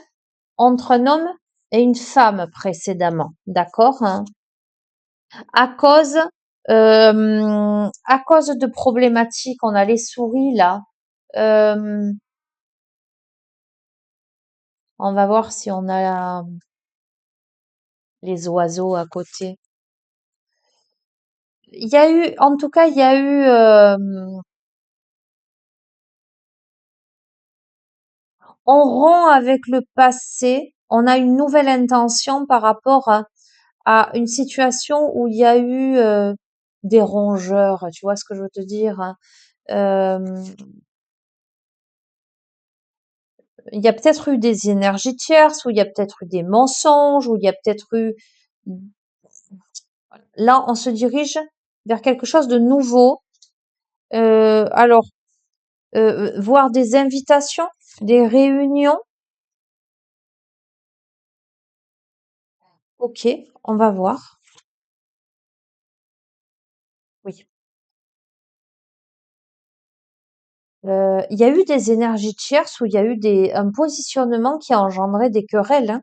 Speaker 1: entre un homme et une femme précédemment, d'accord, hein, à cause de problématiques. On a les souris là. Euh, on va voir si on a les oiseaux à côté. Il y a eu, en tout cas, il y a eu on rompt avec le passé, on a une nouvelle intention par rapport à une situation où il y a eu des rongeurs, tu vois ce que je veux te dire, hein. Euh, il y a peut-être eu des énergies tierces, ou il y a peut-être eu des mensonges, ou il y a peut-être eu... Là, on se dirige vers quelque chose de nouveau. Alors, voir des invitations, des réunions. Ok, on va voir. Oui. Il y a eu des énergies tierces où il y a eu un positionnement qui a engendré des querelles, hein.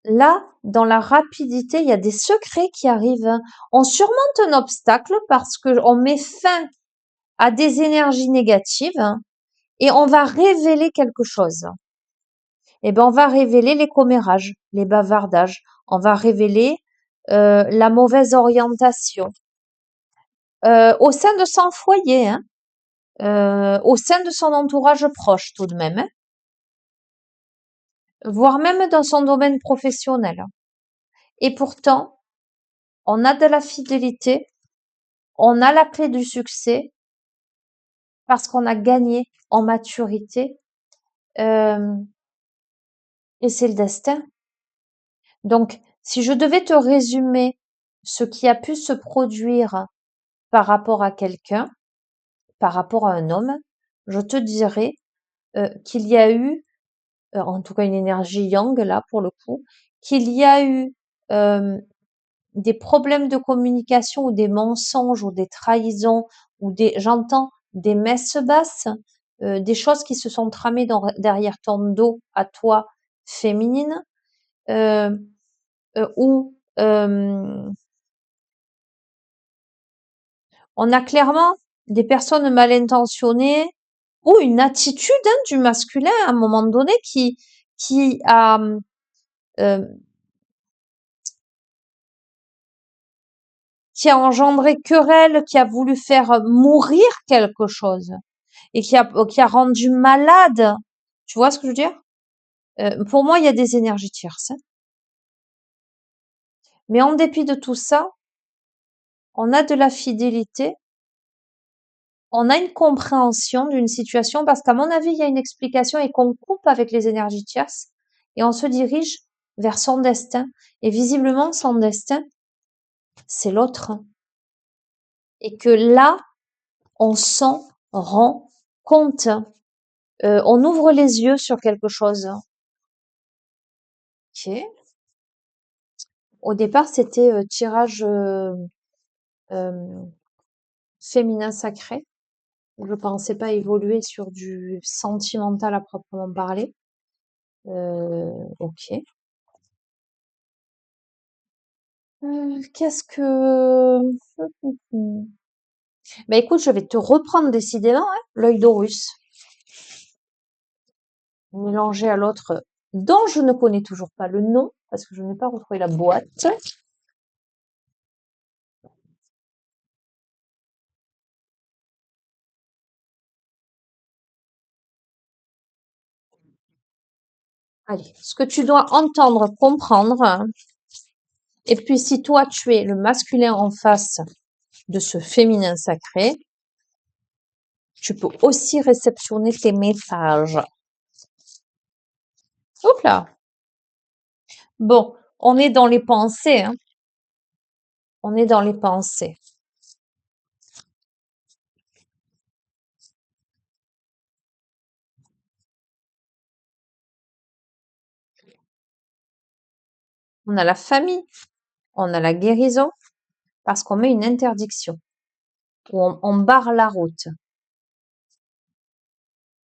Speaker 1: Là, dans la rapidité, il y a des secrets qui arrivent, hein. On surmonte un obstacle parce que on met fin à des énergies négatives, hein, et on va révéler quelque chose. Eh ben, on va révéler les commérages, les bavardages. On va révéler la mauvaise orientation au sein de son foyer, hein, au sein de son entourage proche tout de même, hein, voire même dans son domaine professionnel. Et pourtant, on a de la fidélité, on a la clé du succès parce qu'on a gagné en maturité, euh, et c'est le destin. Donc, si je devais te résumer ce qui a pu se produire par rapport à quelqu'un, par rapport à un homme, je te dirais qu'il y a eu, en tout cas une énergie yang là pour le coup, qu'il y a eu des problèmes de communication ou des mensonges ou des trahisons ou j'entends des messes basses, des choses qui se sont tramées derrière ton dos à toi féminine, euh, où on a clairement des personnes mal intentionnées ou une attitude, hein, du masculin à un moment donné qui a euh, qui a engendré querelle, qui a voulu faire mourir quelque chose et qui a rendu malade. Tu vois ce que je veux dire? Pour moi, il y a des énergies tierces, hein. Mais en dépit de tout ça, on a de la fidélité, on a une compréhension d'une situation parce qu'à mon avis, il y a une explication et qu'on coupe avec les énergies tierces et on se dirige vers son destin. Et visiblement, son destin, c'est l'autre. et que là, on s'en rend compte. On ouvre les yeux sur quelque chose. Ok. Au départ, c'était tirage euh, féminin sacré. Je pensais pas évoluer sur du sentimental à proprement parler. Ok. Qu'est-ce que... Bah écoute, je vais te reprendre décidément, hein, l'œil d'Horus, mélangé à l'autre dont je ne connais toujours pas le nom, parce que je n'ai pas retrouvé la boîte. Allez, ce que tu dois entendre, comprendre, hein, et puis si toi tu es le masculin en face de ce féminin sacré, tu peux aussi réceptionner tes messages. Hop là. Bon, on est dans les pensées, hein. On est dans les pensées. On a la famille, on a la guérison, parce qu'on met une interdiction, ou on barre la route.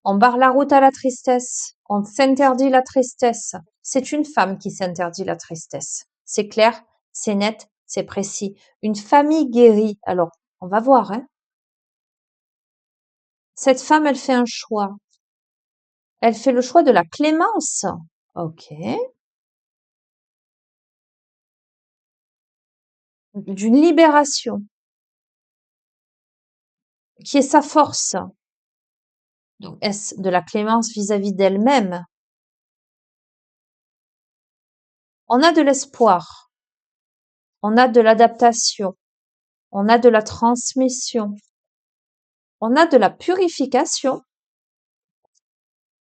Speaker 1: On barre la route à la tristesse, on s'interdit la tristesse. C'est une femme qui s'interdit la tristesse. C'est clair, c'est net, c'est précis. Une famille guérie. Alors, on va voir, hein. Cette femme, elle fait un choix. Elle fait le choix de la clémence. Ok. D'une libération, qui est sa force. Donc, est-ce de la clémence vis-à-vis d'elle-même? On a de l'espoir, on a de l'adaptation, on a de la transmission, on a de la purification.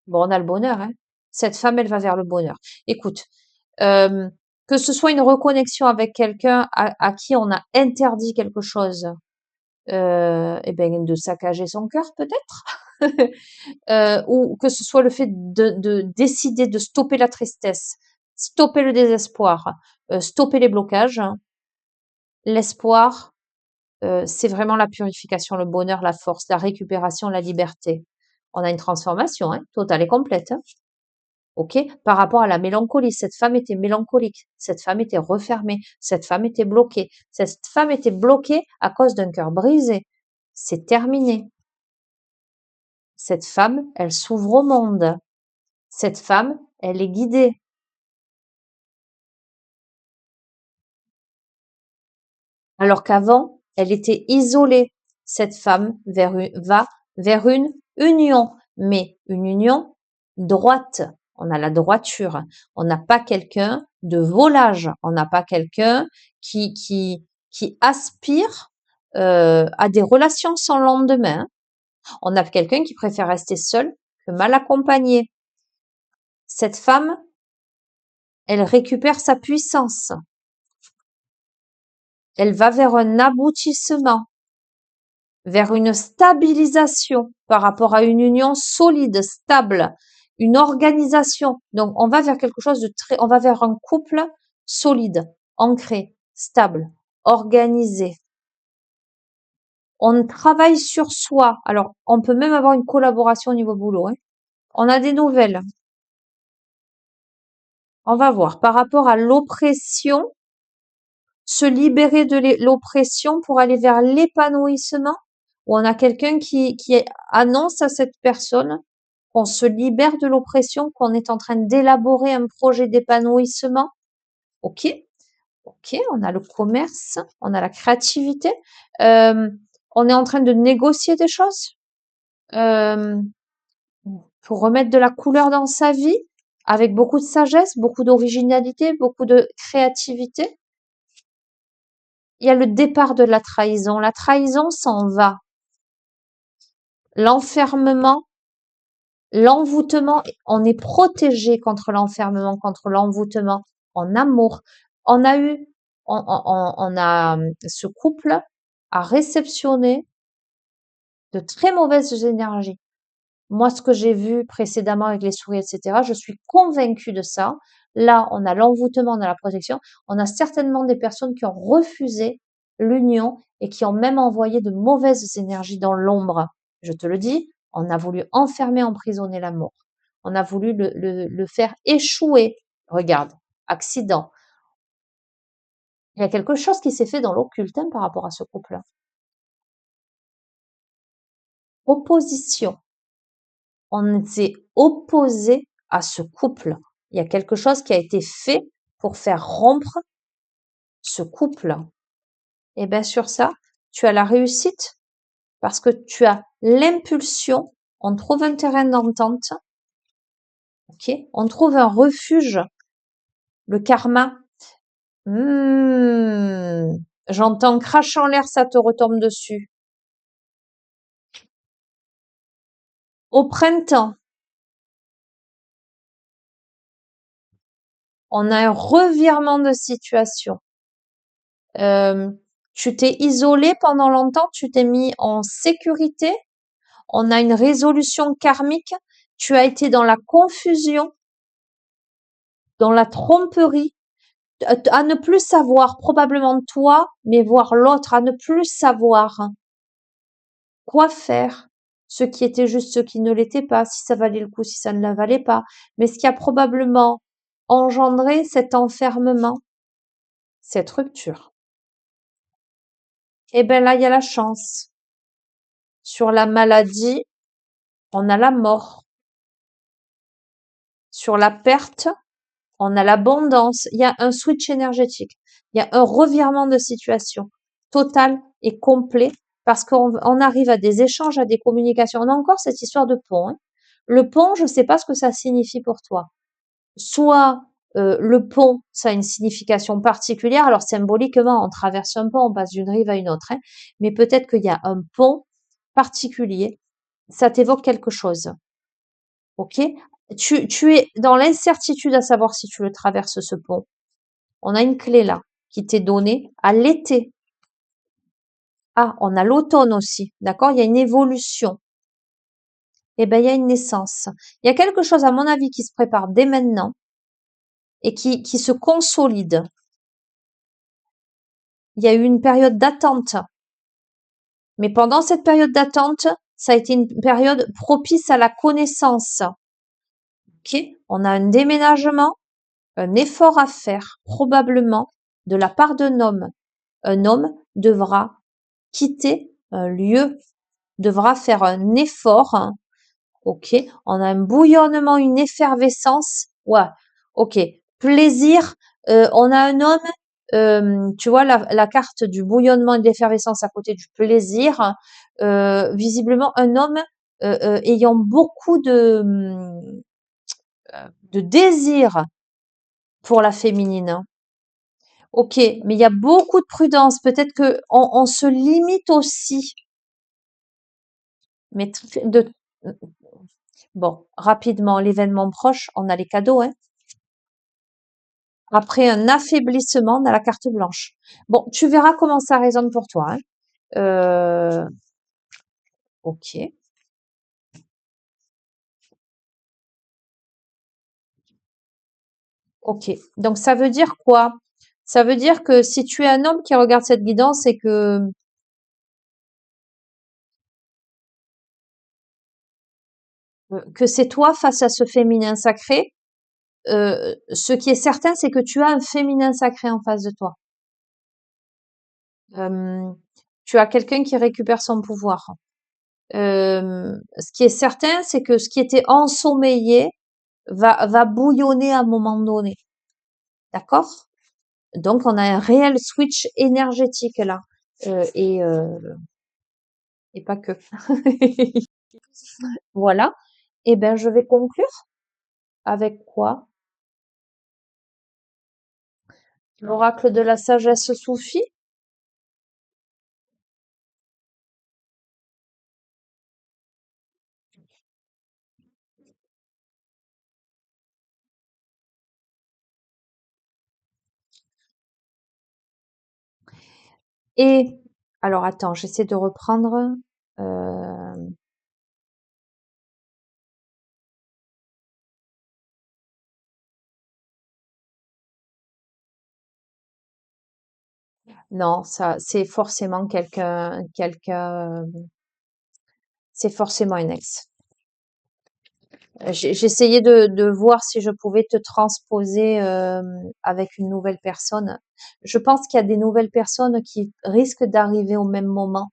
Speaker 1: Bon, on a le bonheur, hein. Cette femme, elle va vers le bonheur. Écoute, euh, que ce soit une reconnexion avec quelqu'un à qui on a interdit quelque chose, eh ben, de saccager son cœur peut-être, ou que ce soit le fait de décider de stopper la tristesse, stopper le désespoir, stopper les blocages. L'espoir, c'est vraiment la purification, le bonheur, la force, la récupération, la liberté. On a une transformation, hein, totale et complète, hein. Ok, par rapport à la mélancolie, cette femme était mélancolique, cette femme était refermée, cette femme était bloquée, cette femme était bloquée à cause d'un cœur brisé. C'est terminé. Cette femme, elle s'ouvre au monde. Cette femme, elle est guidée. Alors qu'avant, elle était isolée. Cette femme va vers une union, mais une union droite. On a la droiture. On n'a pas quelqu'un de volage. On n'a pas quelqu'un qui aspire à des relations sans lendemain. On a quelqu'un qui préfère rester seul que mal accompagné. Cette femme, elle récupère sa puissance. Elle va vers un aboutissement, vers une stabilisation par rapport à une union solide, stable, une organisation. Donc, on va vers quelque chose de on va vers un couple solide, ancré, stable, organisé. On travaille sur soi. Alors, on peut même avoir une collaboration au niveau boulot, hein. On a des nouvelles. On va voir. Par rapport à l'oppression, se libérer de l'oppression pour aller vers l'épanouissement, où on a quelqu'un qui annonce à cette personne qu'on se libère de l'oppression, qu'on est en train d'élaborer un projet d'épanouissement. Ok, ok, on a le commerce, on a la créativité, euh, on est en train de négocier des choses euh, pour remettre de la couleur dans sa vie, avec beaucoup de sagesse, beaucoup d'originalité, beaucoup de créativité. Il y a le départ de la trahison. La trahison s'en va. L'enfermement, l'envoûtement, on est protégé contre l'enfermement, contre l'envoûtement en amour. On a eu, on a ce couple à réceptionner de très mauvaises énergies. Moi, ce que j'ai vu précédemment avec les souris, etc., je suis convaincue de ça. Là, on a l'envoûtement, on a la protection. On a certainement des personnes qui ont refusé l'union et qui ont même envoyé de mauvaises énergies dans l'ombre. Je te le dis, on a voulu enfermer, emprisonner l'amour. On a voulu le faire échouer. Regarde, accident. Il y a quelque chose qui s'est fait dans l'occulte par rapport à ce couple. Opposition. On s'est opposé à ce couple. Il y a quelque chose qui a été fait pour faire rompre ce couple. Et bien sur ça, tu as la réussite parce que tu as l'impulsion, on trouve un terrain d'entente, ok? On trouve un refuge, le karma. J'entends crache en l'air, ça te retombe dessus. Au printemps, on a un revirement de situation. Tu t'es isolé pendant longtemps, tu t'es mis en sécurité, on a une résolution karmique, tu as été dans la confusion, dans la tromperie, à ne plus savoir, probablement toi, mais voir l'autre, à ne plus savoir quoi faire, ce qui était juste, ce qui ne l'était pas, si ça valait le coup, si ça ne la valait pas, mais ce qui a probablement engendré cet enfermement, cette rupture. Eh ben là, il y a la chance. Sur la maladie, on a la mort. Sur la perte, on a l'abondance. Il y a un switch énergétique. Il y a un revirement de situation total et complet parce qu'on arrive à des échanges, à des communications. On a encore cette histoire de pont, hein. Le pont, je ne sais pas ce que ça signifie pour toi. Soit le pont, ça a une signification particulière. Alors symboliquement, on traverse un pont, on passe d'une rive à une autre, hein. Mais peut-être qu'il y a un pont particulier. Ça t'évoque quelque chose. Ok? Tu es dans l'incertitude à savoir si tu le traverses ce pont. On a une clé là qui t'est donnée à l'été. Ah, on a l'automne aussi. D'accord? Il y a une évolution. Eh ben, il y a une naissance. Il y a quelque chose, à mon avis, qui se prépare dès maintenant et qui se consolide. Il y a eu une période d'attente. Mais pendant cette période d'attente, ça a été une période propice à la connaissance. Ok? On a un déménagement, un effort à faire, probablement, de la part d'un homme. Un homme devra quitter un lieu, devra faire un effort, hein. Ok, on a un bouillonnement, une effervescence. Ouais, ok. Plaisir, on a un homme, tu vois la carte du bouillonnement et de l'effervescence à côté du plaisir. Visiblement, un homme ayant beaucoup de désir pour la féminine. Ok, mais il y a beaucoup de prudence. Peut-être que on se limite aussi. Mais bon, rapidement, l'événement proche, on a les cadeaux, hein. Après un affaiblissement, on a la carte blanche. Bon, tu verras comment ça résonne pour toi, hein. Euh, ok, ok. Donc ça veut dire quoi? Ça veut dire que si tu es un homme qui regarde cette guidance, c'est que c'est toi face à ce féminin sacré. Ce qui est certain, c'est que tu as un féminin sacré en face de toi. Euh, Tu as quelqu'un qui récupère son pouvoir. Ce qui est certain, c'est que ce qui était ensommeillé va bouillonner à un moment donné. D'accord? Donc, on a un réel switch énergétique là. Euh, et, euh, et pas que. Voilà. Et ben, je vais conclure avec quoi? L'oracle de la sagesse soufie. Et Alors attends, j'essaie de reprendre. euh, Non, ça, c'est forcément un ex. J'essayais de voir si je pouvais te transposer avec une nouvelle personne. Je pense qu'il y a des nouvelles personnes qui risquent d'arriver au même moment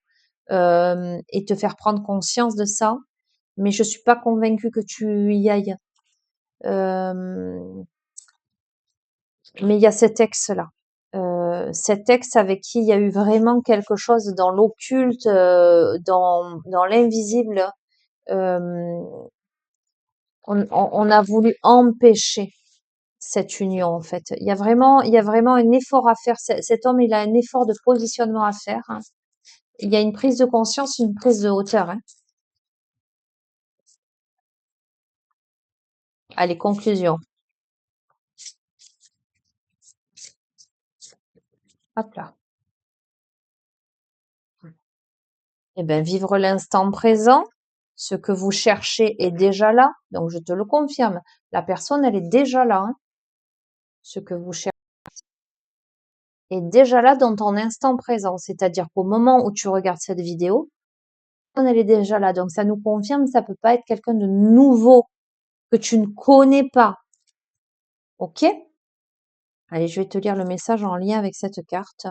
Speaker 1: et te faire prendre conscience de ça, mais je suis pas convaincue que tu y ailles. Euh, mais il y a cet ex-là. Cet ex avec qui il y a eu vraiment quelque chose dans l'occulte, dans l'invisible. Euh, on a voulu empêcher cette union en fait. Il y a vraiment un effort à faire. Cet homme, il a un effort de positionnement à faire, hein. Il y a une prise de conscience, une prise de hauteur, hein. Allez, conclusion. Hop là. Eh ben, vivre l'instant présent. Ce que vous cherchez est déjà là. Donc, je te le confirme. La personne, elle est déjà là, hein. Ce que vous cherchez est déjà là dans ton instant présent. C'est-à-dire qu'au moment où tu regardes cette vidéo, elle est déjà là. Donc, ça nous confirme, ça peut pas être quelqu'un de nouveau que tu ne connais pas. OK? Allez, je vais te lire le message en lien avec cette carte.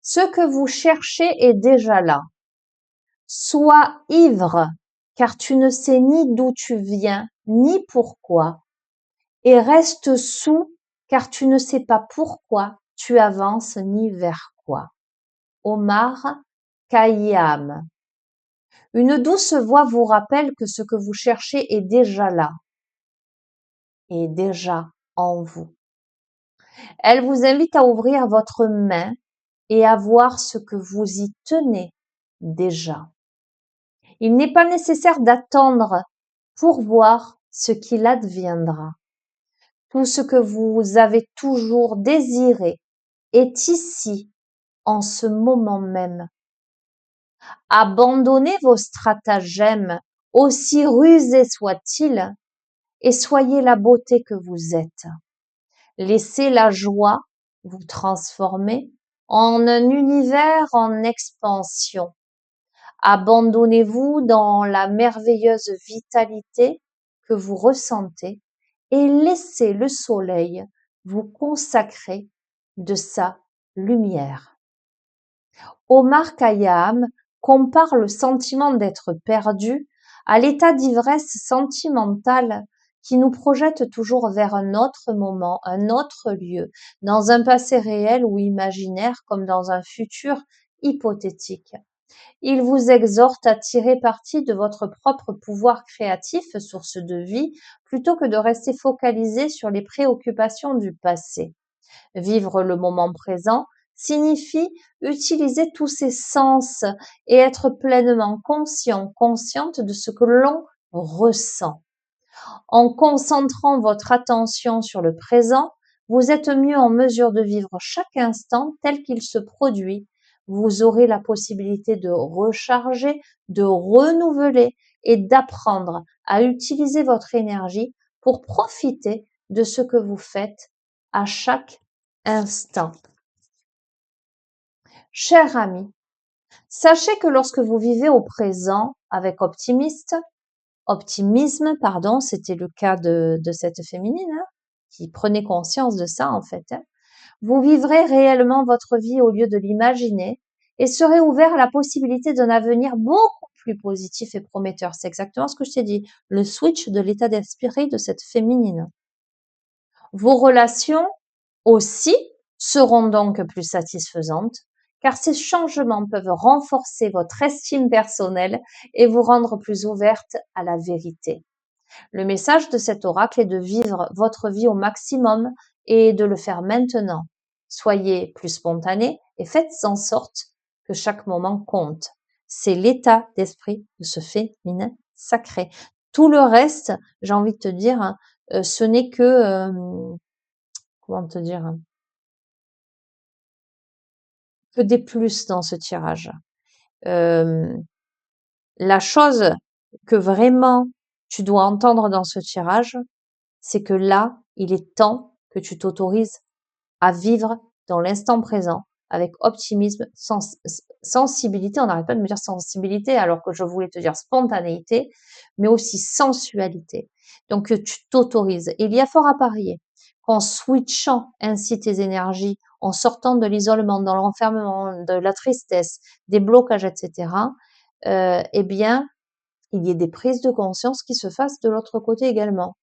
Speaker 1: Ce que vous cherchez est déjà là. Sois ivre, car tu ne sais ni d'où tu viens, ni pourquoi, et reste soûl, car tu ne sais pas pourquoi tu avances ni vers quoi. Omar Khayyam. Une douce voix vous rappelle que ce que vous cherchez est déjà là, est déjà en vous. Elle vous invite à ouvrir votre main et à voir ce que vous y tenez déjà. Il n'est pas nécessaire d'attendre pour voir ce qu'il adviendra. Tout ce que vous avez toujours désiré est ici, en ce moment même. Abandonnez vos stratagèmes, aussi rusés soient-ils, et soyez la beauté que vous êtes. Laissez la joie vous transformer en un univers en expansion. Abandonnez-vous dans la merveilleuse vitalité que vous ressentez et laissez le soleil vous consacrer de sa lumière. Omar Khayyam compare le sentiment d'être perdu à l'état d'ivresse sentimentale qui nous projette toujours vers un autre moment, un autre lieu, dans un passé réel ou imaginaire comme dans un futur hypothétique. Il vous exhorte à tirer parti de votre propre pouvoir créatif, source de vie, plutôt que de rester focalisé sur les préoccupations du passé. Vivre le moment présent signifie utiliser tous ses sens et être pleinement conscient, consciente de ce que l'on ressent. En concentrant votre attention sur le présent, vous êtes mieux en mesure de vivre chaque instant tel qu'il se produit. Vous aurez la possibilité de recharger, de renouveler et d'apprendre à utiliser votre énergie pour profiter de ce que vous faites à chaque instant. Cher ami, sachez que lorsque vous vivez au présent avec optimisme, pardon, c'était le cas de cette féminine, hein, qui prenait conscience de ça en fait, hein. Vous vivrez réellement votre vie au lieu de l'imaginer et serez ouvert à la possibilité d'un avenir beaucoup plus positif et prometteur. C'est exactement ce que je t'ai dit, le switch de l'état d'esprit de cette féminine. Vos relations aussi seront donc plus satisfaisantes car ces changements peuvent renforcer votre estime personnelle et vous rendre plus ouverte à la vérité. Le message de cet oracle est de vivre votre vie au maximum et de le faire maintenant. Soyez plus spontané et faites en sorte que chaque moment compte. C'est l'état d'esprit de ce féminin sacré. Tout le reste, j'ai envie de te dire, hein, ce n'est que, comment te dire, que des plus dans ce tirage. Euh, la chose que vraiment tu dois entendre dans ce tirage, c'est que là, il est temps que tu t'autorises à vivre dans l'instant présent avec optimisme, sensibilité. On n'arrête pas de me dire sensibilité alors que je voulais te dire spontanéité, mais aussi sensualité. Donc tu t'autorises. Il y a fort à parier qu'en switchant ainsi tes énergies, en sortant de l'isolement, dans l'enfermement, de la tristesse, des blocages, etc., eh bien, il y ait des prises de conscience qui se fassent de l'autre côté également.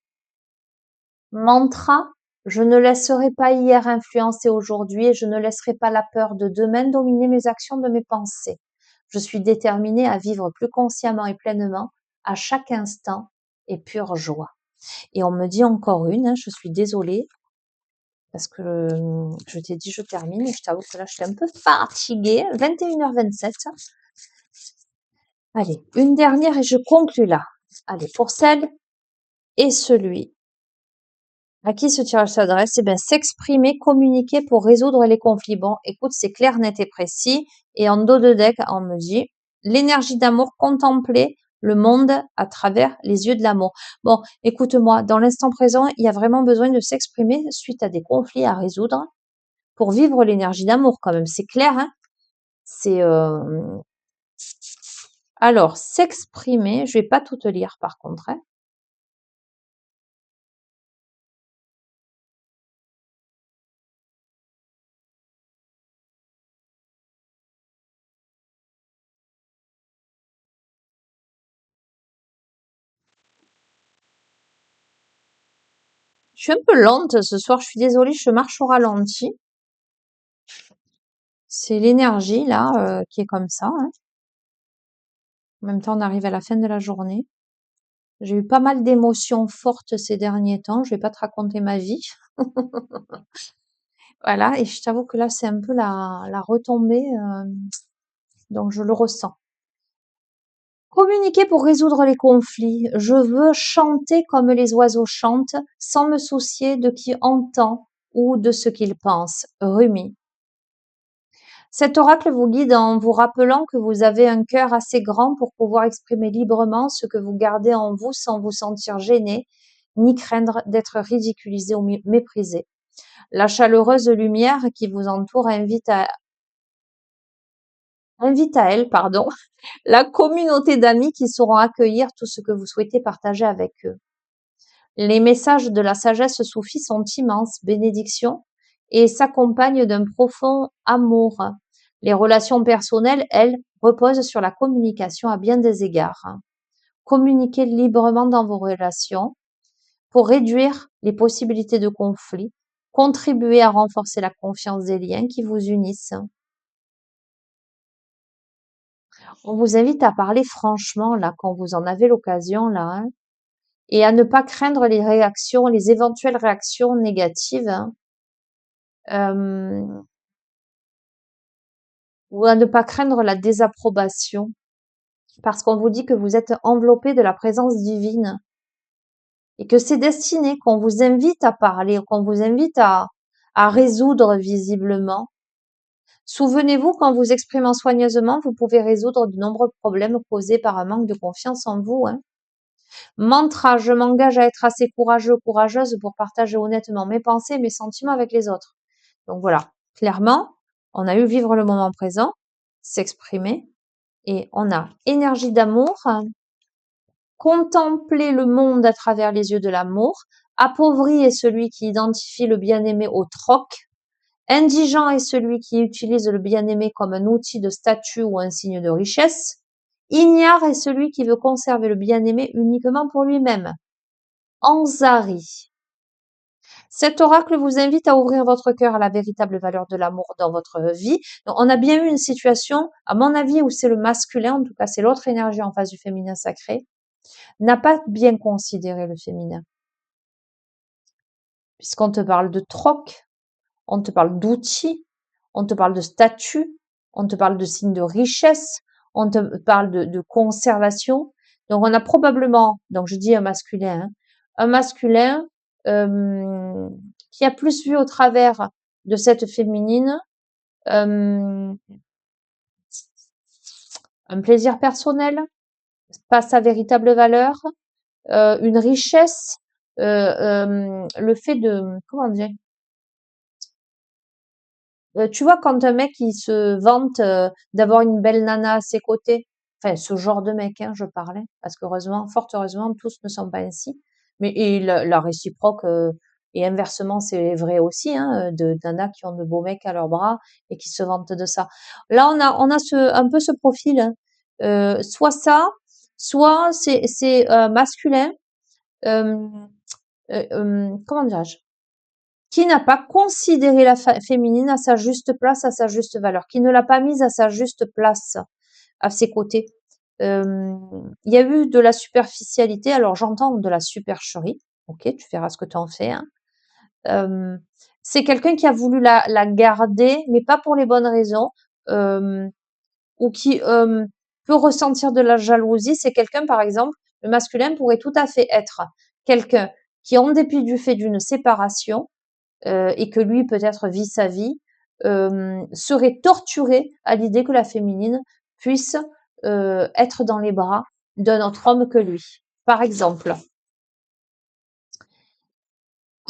Speaker 1: Mantra, je ne laisserai pas hier influencer aujourd'hui et je ne laisserai pas la peur de demain dominer mes actions de mes pensées. Je suis déterminée à vivre plus consciemment et pleinement à chaque instant et pure joie. Et on me dit encore une, je suis désolée parce que je t'ai dit je termine et je t'avoue que là je suis un peu fatiguée. 21h27. Allez, une dernière et je conclus là. Allez, pour celle et celui à qui ce tirage s'adresse? Eh bien, s'exprimer, communiquer pour résoudre les conflits. Bon, écoute, c'est clair, net et précis. Et en dos de deck, on me dit l'énergie d'amour, contempler le monde à travers les yeux de l'amour. Bon, écoute-moi, dans l'instant présent, il y a vraiment besoin de s'exprimer suite à des conflits à résoudre pour vivre l'énergie d'amour quand même. C'est clair, hein? C'est alors s'exprimer. Je vais pas tout te lire par contre, hein. Je suis un peu lente ce soir. Je suis désolée. Je marche au ralenti. C'est l'énergie là qui est comme ça, hein. En même temps, on arrive à la fin de la journée. J'ai eu pas mal d'émotions fortes ces derniers temps. Je vais pas te raconter ma vie. Voilà, et je t'avoue que là, c'est un peu la retombée, donc je le ressens. Communiquer pour résoudre les conflits. Je veux chanter comme les oiseaux chantent, sans me soucier de qui entend ou de ce qu'il pense. Rumi. Cet oracle vous guide en vous rappelant que vous avez un cœur assez grand pour pouvoir exprimer librement ce que vous gardez en vous sans vous sentir gêné, ni craindre d'être ridiculisé ou méprisé. La chaleureuse lumière qui vous entoure invite à elle, pardon, la communauté d'amis qui sauront accueillir tout ce que vous souhaitez partager avec eux. Les messages de la sagesse soufie sont immenses, bénédictions, et s'accompagnent d'un profond amour. Les relations personnelles, elles, reposent sur la communication à bien des égards. Communiquez librement dans vos relations pour réduire les possibilités de conflit, contribuer à renforcer la confiance des liens qui vous unissent. On vous invite à parler franchement là quand vous en avez l'occasion là, hein, et à ne pas craindre les réactions, les éventuelles réactions négatives, hein. Euh, ou à ne pas craindre la désapprobation, parce qu'on vous dit que vous êtes enveloppé de la présence divine et que c'est destiné, qu'on vous invite à parler, qu'on vous invite à résoudre visiblement. Souvenez-vous, quand vous exprimant soigneusement, vous pouvez résoudre de nombreux problèmes causés par un manque de confiance en vous, hein. Mantra, je m'engage à être assez courageux, courageuse pour partager honnêtement mes pensées, mes sentiments avec les autres. Donc voilà, clairement, on a eu vivre le moment présent, s'exprimer, et on a énergie d'amour, contempler le monde à travers les yeux de l'amour, appauvri est celui qui identifie le bien-aimé au troc, indigent est celui qui utilise le bien-aimé comme un outil de statut ou un signe de richesse, ignare est celui qui veut conserver le bien-aimé uniquement pour lui-même. Anzari. Cet oracle vous invite à ouvrir votre cœur à la véritable valeur de l'amour dans votre vie. Donc, on a bien eu une situation, à mon avis, où c'est le masculin, en tout cas c'est l'autre énergie en face du féminin sacré, n'a pas bien considéré le féminin. Puisqu'on te parle de troc, on te parle d'outils, on te parle de statut, on te parle de signes de richesse, on te parle de conservation. Donc on a probablement, donc je dis un masculin euh, qui a plus vu au travers de cette féminine euh, un plaisir personnel, pas sa véritable valeur, une richesse, le fait de, comment dire, tu vois, quand un mec il se vante d'avoir une belle nana à ses côtés, enfin ce genre de mec, hein, je parlais, parce qu'heureusement, fort heureusement, tous ne sont pas ainsi. Mais et la réciproque et inversement, c'est vrai aussi, hein, de nanas qui ont de beaux mecs à leurs bras et qui se vantent de ça. Là, on a un peu ce profil, hein. Soit ça, soit c'est masculin. euh, Comment dirais-je? Qui n'a pas considéré la féminine à sa juste place, à sa juste valeur, qui ne l'a pas mise à sa juste place à ses côtés. Il y a eu de la superficialité, alors j'entends de la supercherie, ok, tu feras ce que tu en fais. Hein. Euh, c'est quelqu'un qui a voulu la garder, mais pas pour les bonnes raisons, euh, ou qui peut ressentir de la jalousie. C'est quelqu'un, par exemple, le masculin pourrait tout à fait être quelqu'un qui, en dépit du fait d'une séparation, et que lui peut-être vit sa vie, serait torturé à l'idée que la féminine puisse être dans les bras d'un autre homme que lui. Par exemple.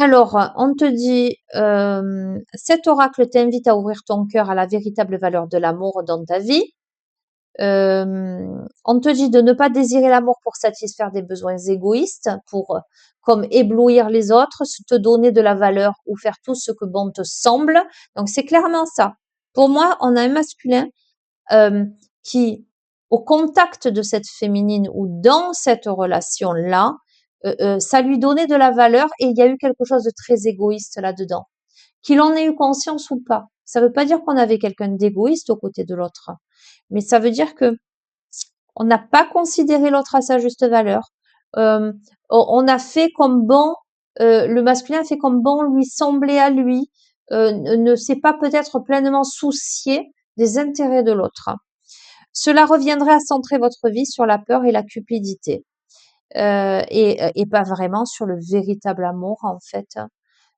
Speaker 1: Alors, on te dit, cet oracle t'invite à ouvrir ton cœur à la véritable valeur de l'amour dans ta vie. On te dit de ne pas désirer l'amour pour satisfaire des besoins égoïstes, pour comme éblouir les autres, te donner de la valeur ou faire tout ce que bon te semble. Donc c'est clairement ça. Pour moi, on a un masculin euh, qui, au contact de cette féminine ou dans cette relation-là, ça lui donnait de la valeur et il y a eu quelque chose de très égoïste là-dedans. Qu'il en ait eu conscience ou pas. Ça ne veut pas dire qu'on avait quelqu'un d'égoïste aux côtés de l'autre, mais ça veut dire que on n'a pas considéré l'autre à sa juste valeur. Euh, on a fait comme bon, le masculin a fait comme bon lui semblait à lui, ne s'est pas peut-être pleinement soucié des intérêts de l'autre. Cela reviendrait à centrer votre vie sur la peur et la cupidité, et pas vraiment sur le véritable amour en fait.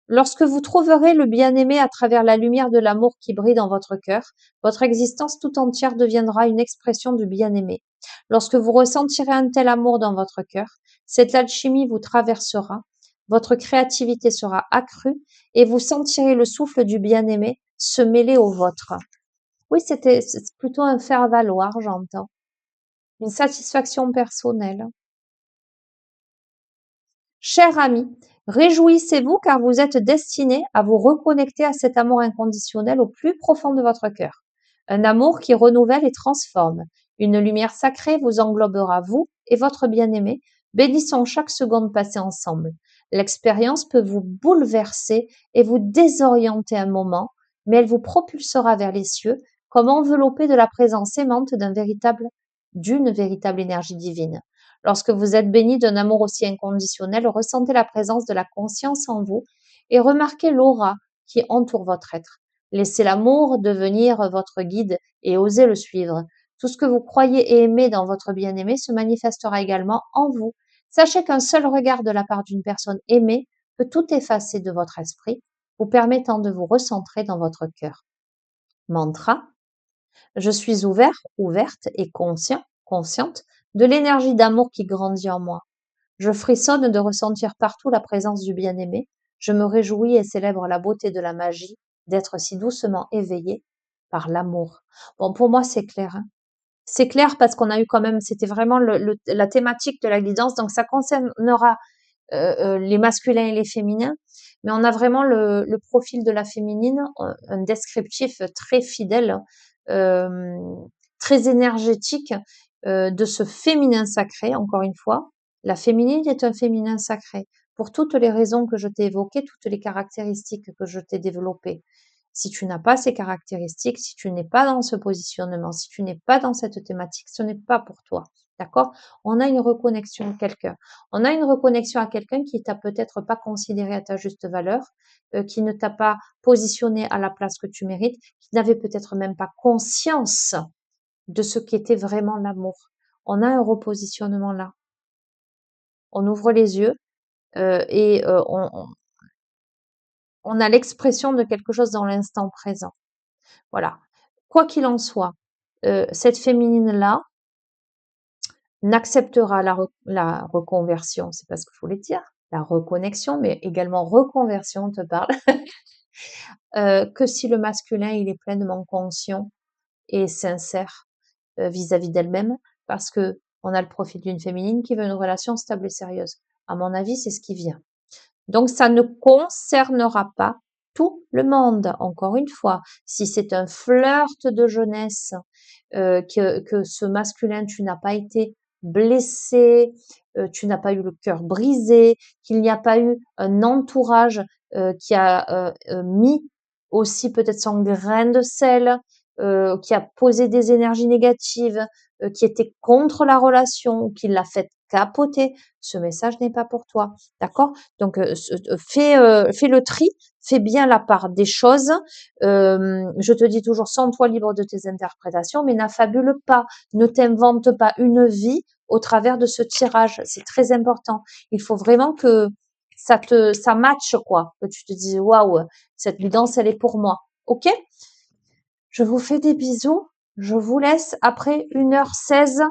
Speaker 1: Lorsque vous trouverez le bien-aimé à travers la lumière de l'amour qui brille dans votre cœur, votre existence tout entière deviendra une expression du bien-aimé. Lorsque vous ressentirez un tel amour dans votre cœur, cette alchimie vous traversera, votre créativité sera accrue et vous sentirez le souffle du bien-aimé se mêler au vôtre. Oui, c'est plutôt un faire-valoir, j'entends. Une satisfaction personnelle. Cher ami, réjouissez-vous car vous êtes destiné à vous reconnecter à cet amour inconditionnel au plus profond de votre cœur. Un amour qui renouvelle et transforme. Une lumière sacrée vous englobera, vous et votre bien-aimé, bénissant chaque seconde passée ensemble. L'expérience peut vous bouleverser et vous désorienter un moment, mais elle vous propulsera vers les cieux, comme enveloppé de la présence aimante d'une véritable énergie divine. Lorsque vous êtes béni d'un amour aussi inconditionnel, ressentez la présence de la conscience en vous et remarquez l'aura qui entoure votre être. Laissez l'amour devenir votre guide et osez le suivre. Tout ce que vous croyez et aimez dans votre bien-aimé se manifestera également en vous. Sachez qu'un seul regard de la part d'une personne aimée peut tout effacer de votre esprit, vous permettant de vous recentrer dans votre cœur. Mantra. Je suis ouvert, ouverte et consciente de l'énergie d'amour qui grandit en moi. Je frissonne de ressentir partout la présence du bien-aimé. Je me réjouis et célèbre la beauté de la magie d'être si doucement éveillé par l'amour. Bon, pour moi, c'est clair. Hein. C'est clair parce qu'on a eu quand même, c'était vraiment la thématique de la guidance, donc ça concernera les masculins et les féminins, mais on a vraiment le profil de la féminine, un descriptif très fidèle, euh, très énergétique de ce féminin sacré, encore une fois. La féminine est un féminin sacré pour toutes les raisons que je t'ai évoquées, toutes les caractéristiques que je t'ai développées. Si tu n'as pas ces caractéristiques, si tu n'es pas dans ce positionnement, si tu n'es pas dans cette thématique, ce n'est pas pour toi. D'accord? On a une reconnexion à quelqu'un. On a une reconnexion à quelqu'un qui t'a peut-être pas considéré à ta juste valeur, qui ne t'a pas positionné à la place que tu mérites, qui n'avait peut-être même pas conscience de ce qu'était vraiment l'amour. On a un repositionnement là. On ouvre les yeux, on a l'expression de quelque chose dans l'instant présent. Voilà. Quoi qu'il en soit, cette féminine-là n'acceptera la reconversion, c'est pas ce que je voulais dire, la reconnexion, mais également reconversion, on te parle, que si le masculin, il est pleinement conscient et sincère vis-à-vis d'elle-même, parce que on a le profil d'une féminine qui veut une relation stable et sérieuse. À mon avis, c'est ce qui vient. Donc, ça ne concernera pas tout le monde. Encore une fois, si c'est un flirt de jeunesse, que ce masculin, tu n'as pas été blessé, tu n'as pas eu le cœur brisé, qu'il n'y a pas eu un entourage qui a mis aussi peut-être son grain de sel, qui a posé des énergies négatives, qui était contre la relation, qui l'a fait capoter, ce message n'est pas pour toi. D'accord? Donc, fais le tri, fais bien la part des choses. Je te dis toujours, sens-toi libre de tes interprétations, mais n'affabule pas, ne t'invente pas une vie au travers de ce tirage. C'est très important. Il faut vraiment que ça matche, quoi. Que tu te dises, waouh, cette guidance, elle est pour moi. OK? Je vous fais des bisous. Je vous laisse après 1h16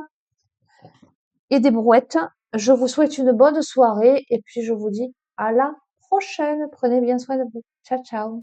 Speaker 1: et des brouettes. Je vous souhaite une bonne soirée et puis je vous dis à la prochaine. Prenez bien soin de vous. Ciao, ciao.